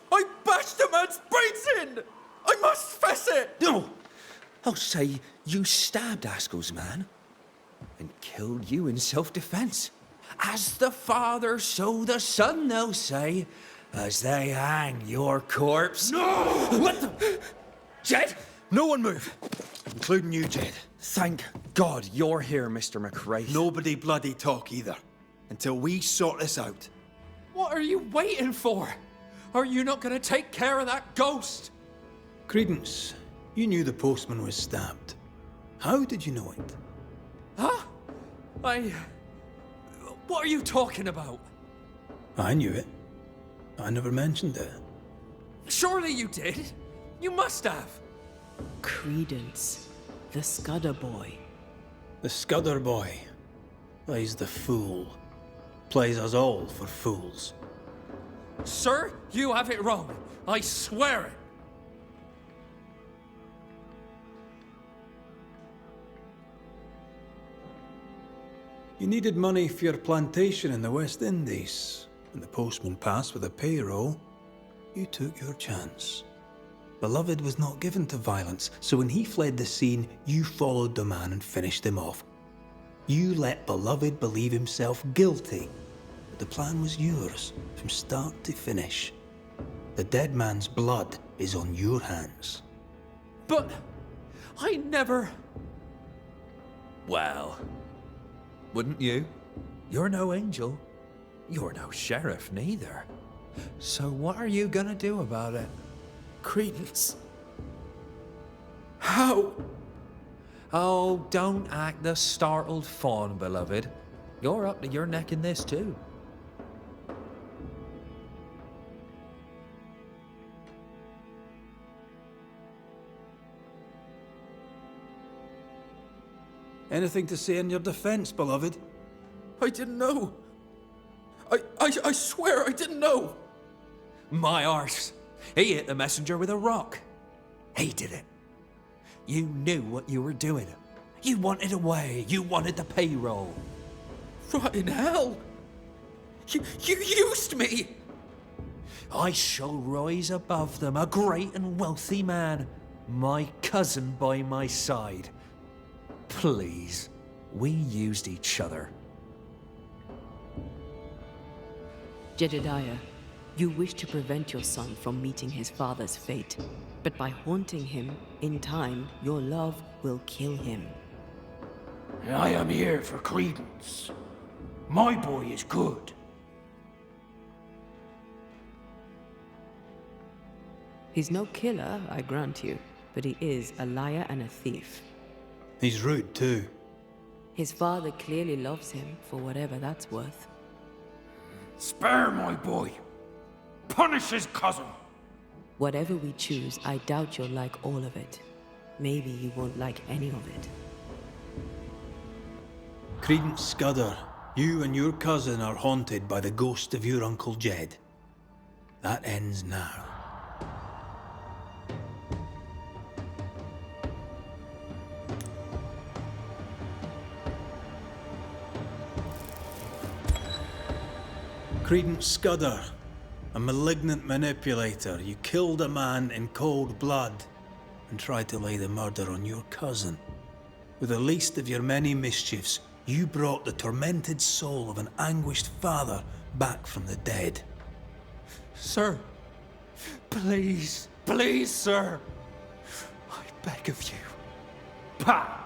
I bashed a man's brains in. I must fess it. No! I'll say you stabbed Askell's man and killed you in self-defense. As the Father, so the Son, they'll say, as they hang your corpse. No! What the? Jed? No one move, including you, Jed. Thank God you're here, Mr. McRae. Nobody bloody talk either, until we sort this out. What are you waiting for? Are you not going to take care of that ghost? Credence, you knew the postman was stabbed. How did you know it? Huh? What are you talking about? I knew it. I never mentioned it. Surely you did. You must have. Credence, the Scudder boy. The Scudder boy. He's the fool. Plays us all for fools. Sir, you have it wrong. I swear it. You needed money for your plantation in the West Indies. When the postman passed with a payroll, you took your chance. Beloved was not given to violence, so when he fled the scene, you followed the man and finished him off. You let Beloved believe himself guilty, but the plan was yours from start to finish. The dead man's blood is on your hands. But I never... Well, wouldn't you? You're no angel. You're no sheriff neither. So what are you gonna do about it? Credence. How? Oh, don't act the startled fawn, beloved. You're up to your neck in this too. Anything to say in your defense, Beloved? I didn't know. I swear I didn't know. My arse. He hit the messenger with a rock. He did it. You knew what you were doing. You wanted away. You wanted the payroll. Rotten hell. You used me. I shall rise above them, a great and wealthy man. My cousin by my side. Please, we used each other. Jedediah, you wish to prevent your son from meeting his father's fate, but by haunting him, in time, your love will kill him. I am here for Credence. My boy is good. He's no killer, I grant you, but he is a liar and a thief. He's rude too. His father clearly loves him, for whatever that's worth. Spare my boy. Punish his cousin. Whatever we choose, I doubt you'll like all of it. Maybe you won't like any of it. Credence Scudder, you and your cousin are haunted by the ghost of your Uncle Jed. That ends now. Credence Scudder, a malignant manipulator, you killed a man in cold blood and tried to lay the murder on your cousin. With the least of your many mischiefs, you brought the tormented soul of an anguished father back from the dead. Sir, please, please, sir. I beg of you. Pah!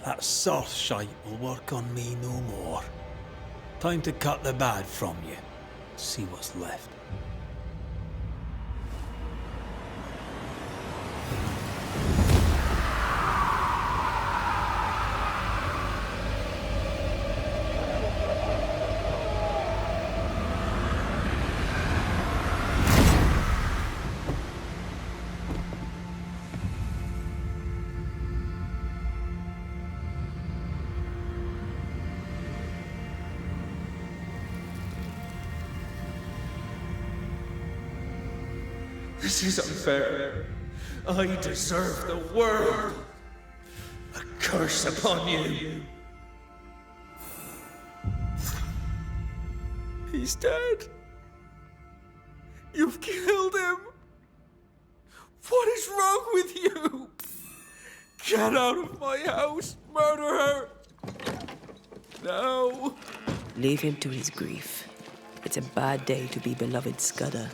That soft shite will work on me no more. Time to cut the bad from you. See what's left. This is unfair. I deserve the world. A curse upon you. He's dead. You've killed him. What is wrong with you? Get out of my house, murderer. No. Leave him to his grief. It's a bad day to be beloved Scudder.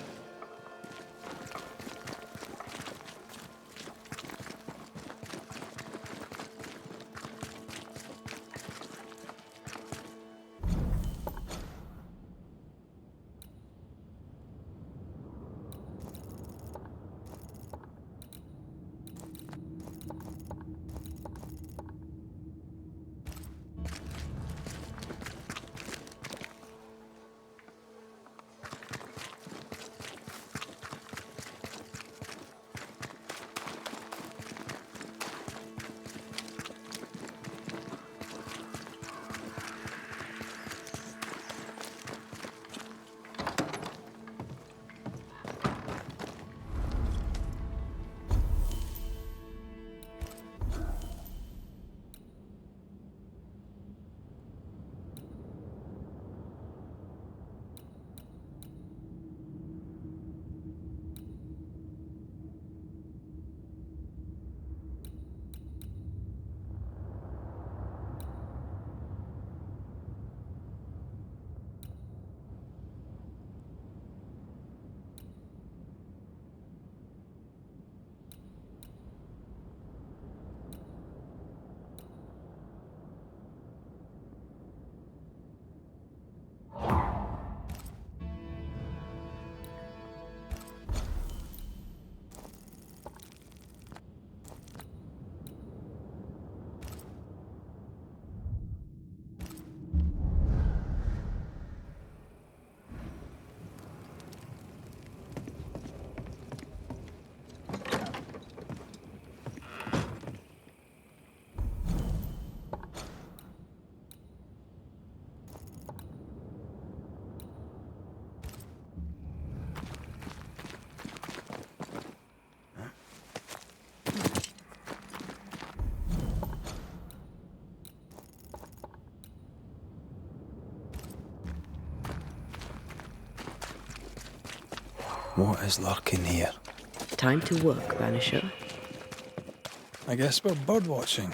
What is lurking here? Time to work, Banisher. I guess we're birdwatching.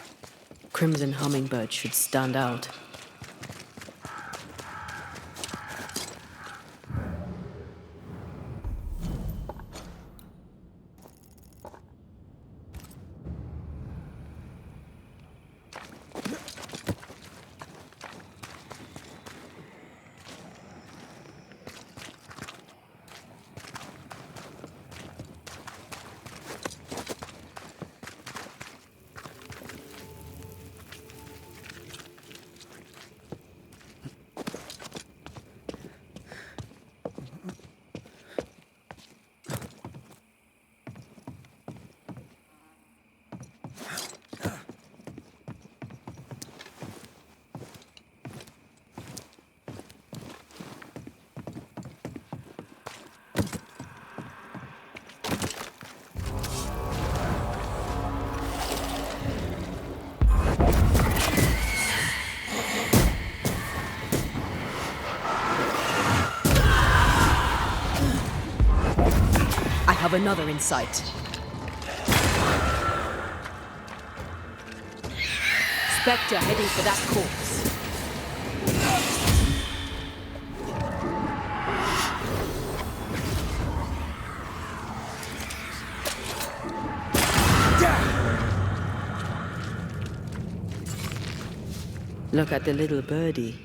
Crimson hummingbird should stand out. I have another in sight. Spectre heading for that corpse. Look at the little birdie.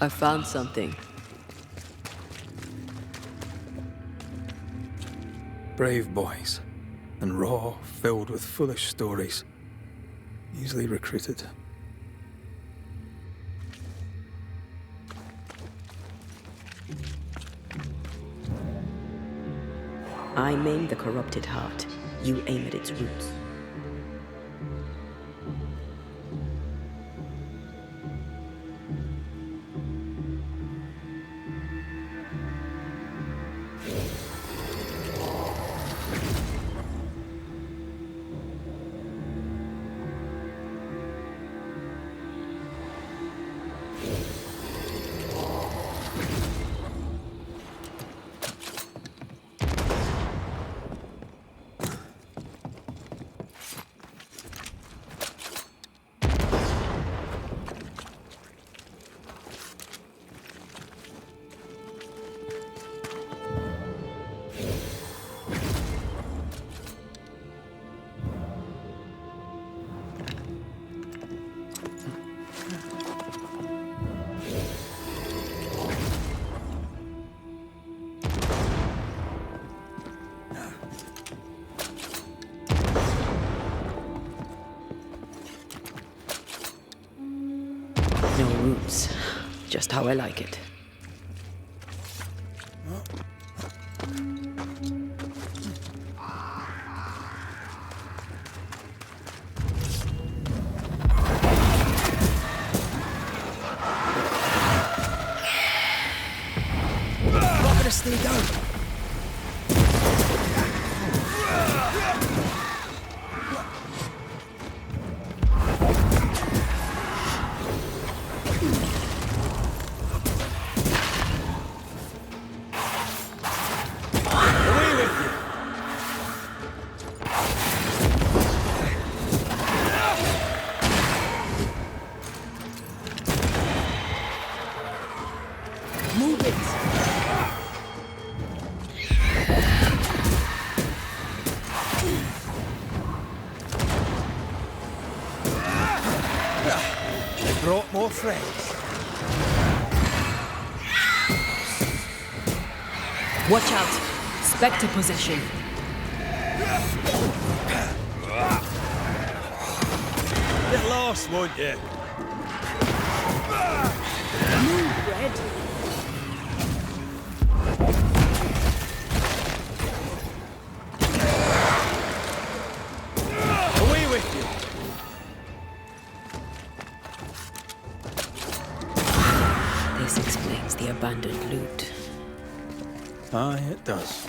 I found something. Brave boys, and raw, filled with foolish stories. Easily recruited. I maim the corrupted heart. You aim at its roots. No roots. Just how I like it. Not gonna stay down. Brought more friends. Watch out! Spectre possession. Get lost, won't you? Move, Red. Away with you. This explains the abandoned loot. Aye, it does.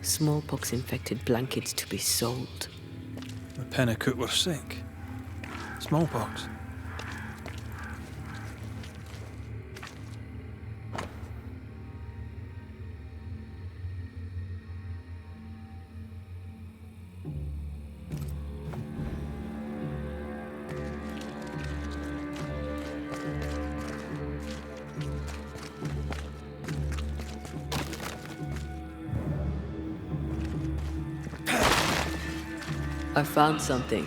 Smallpox-infected blankets to be sold. The Pennicoot were sick. Smallpox. I found something.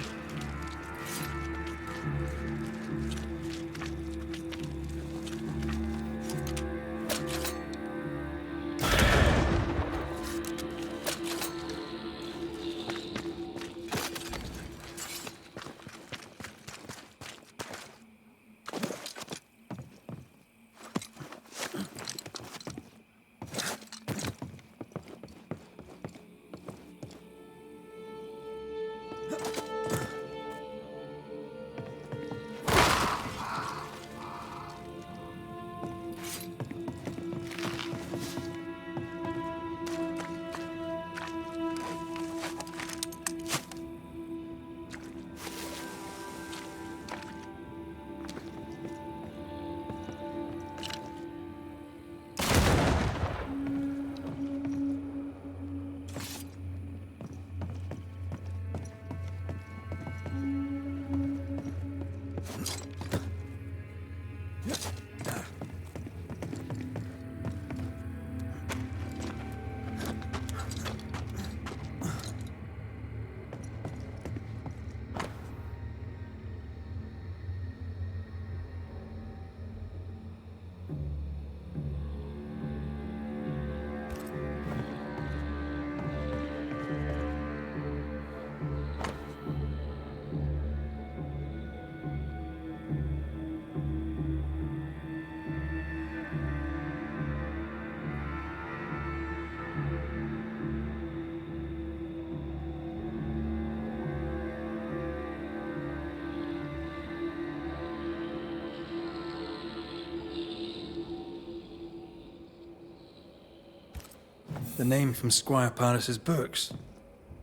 The name from Squire Paris's books.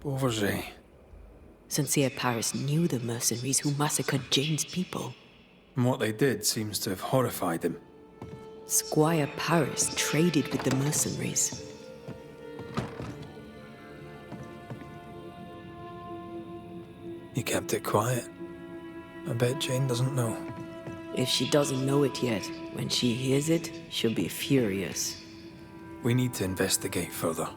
Beauverger. Sincere Paris knew the mercenaries who massacred Jane's people. And what they did seems to have horrified him. Squire Paris traded with the mercenaries. He kept it quiet. I bet Jane doesn't know. If she doesn't know it yet, when she hears it, she'll be furious. We need to investigate further.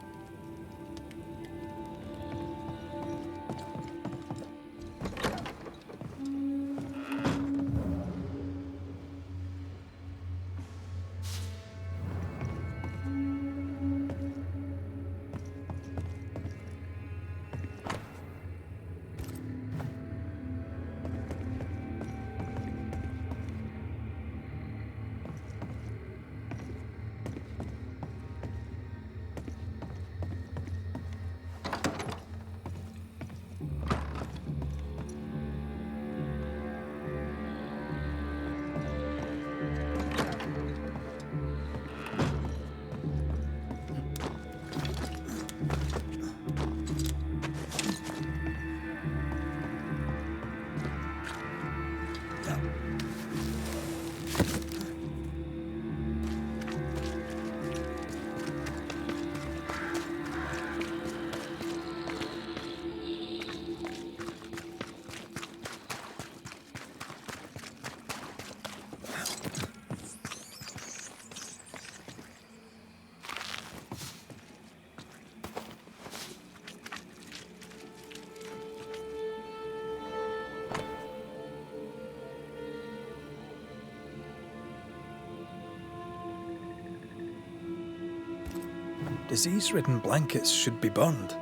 Disease-ridden blankets should be burned.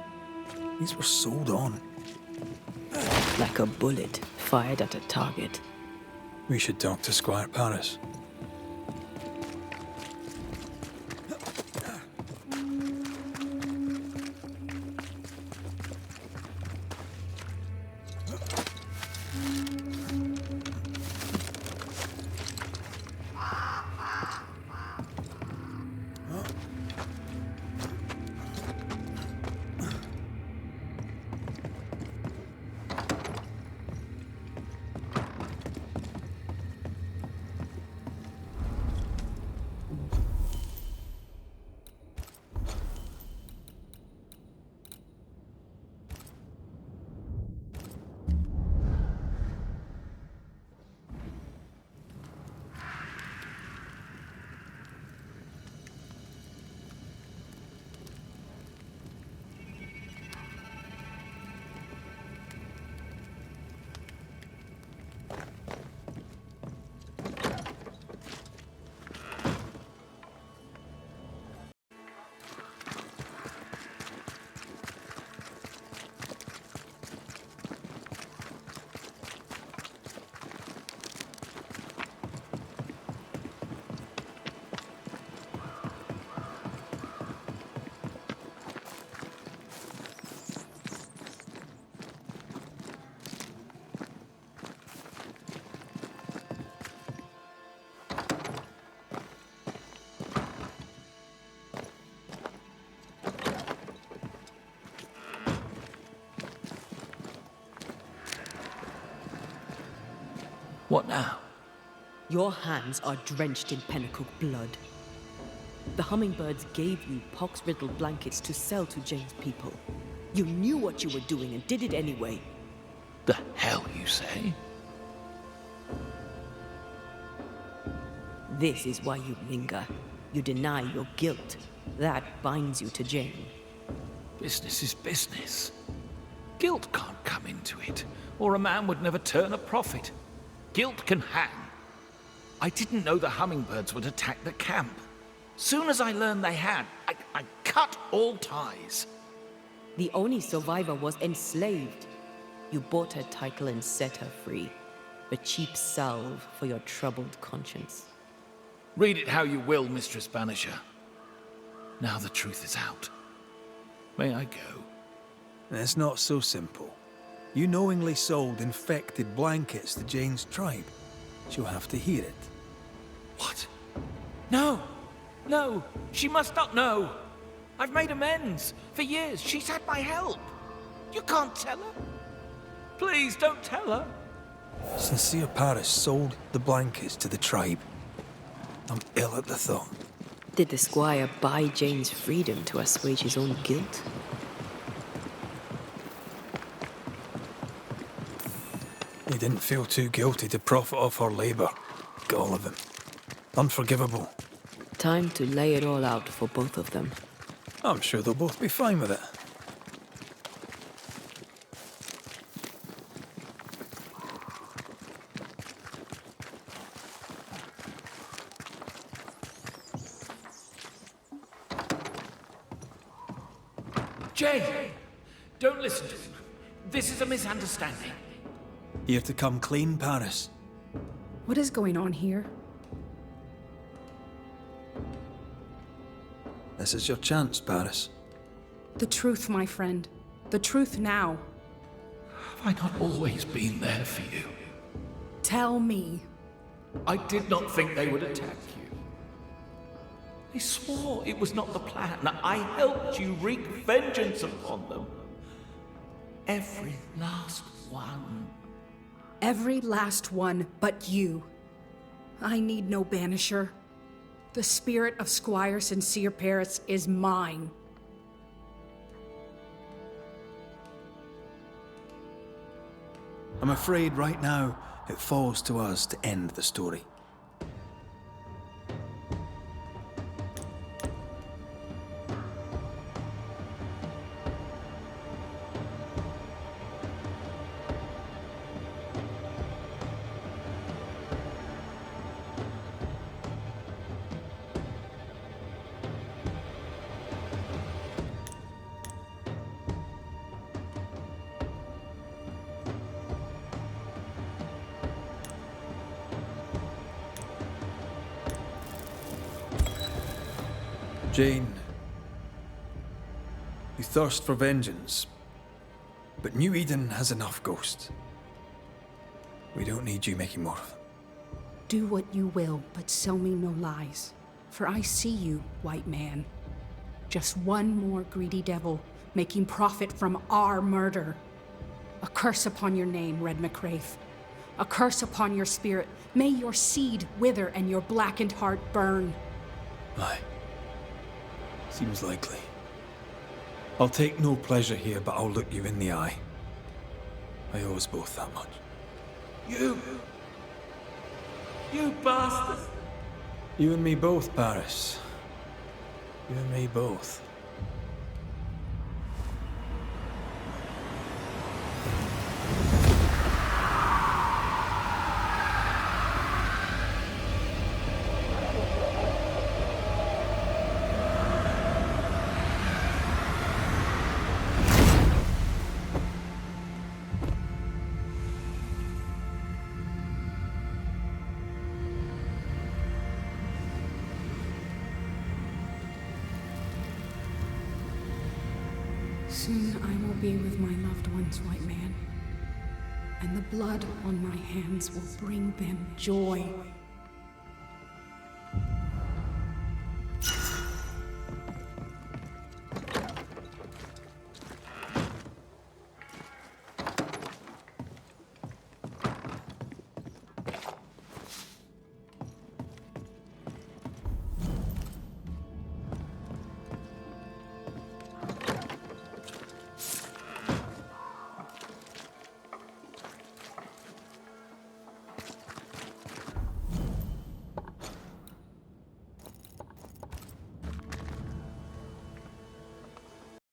These were sold on. Like a bullet fired at a target. We should talk to Squire Paris. What now? Your hands are drenched in Pennacook blood. The hummingbirds gave you pox-riddled blankets to sell to Jane's people. You knew what you were doing and did it anyway. The hell you say? This is why you linger. You deny your guilt. That binds you to Jane. Business is business. Guilt can't come into it, or a man would never turn a profit. Guilt can hang. I didn't know the hummingbirds would attack the camp. Soon as I learned they had, I cut all ties. The only survivor was enslaved. You bought her title and set her free. A cheap salve for your troubled conscience. Read it how you will, Mistress Banisher. Now the truth is out. May I go? It's not so simple. You knowingly sold infected blankets to Jane's tribe. She'll have to hear it. What? No! No! She must not know! I've made amends. For years, she's had my help. You can't tell her. Please, don't tell her. Sincere Paris sold the blankets to the tribe. I'm ill at the thought. Did the squire buy Jane's freedom to assuage his own guilt? He didn't feel too guilty to profit off her labour. All of him. Unforgivable. Time to lay it all out for both of them. I'm sure they'll both be fine with it. Jane! Don't listen to him. This is a misunderstanding. Here to come clean, Paris. What is going on here? This is your chance, Paris. The truth, my friend. The truth now. Have I not always been there for you? Tell me. I did not think they would attack you. I swore it was not the plan. I helped you wreak vengeance upon them. Every last one. Every last one but you. I need no banisher. The spirit of Squire Sincere Paris is mine. I'm afraid right now it falls to us to end the story. Jane, you thirst for vengeance, but New Eden has enough ghosts. We don't need you making more of them. Do what you will, but sell me no lies. For I see you, white man. Just one more greedy devil, making profit from our murder. A curse upon your name, Red McCraith. A curse upon your spirit. May your seed wither and your blackened heart burn. Aye. Seems likely. I'll take no pleasure here, but I'll look you in the eye. I owe us both that much. You bastard! You and me both, Paris. You and me both. Soon I will be with my loved ones, white man. And the blood on my hands will bring them joy.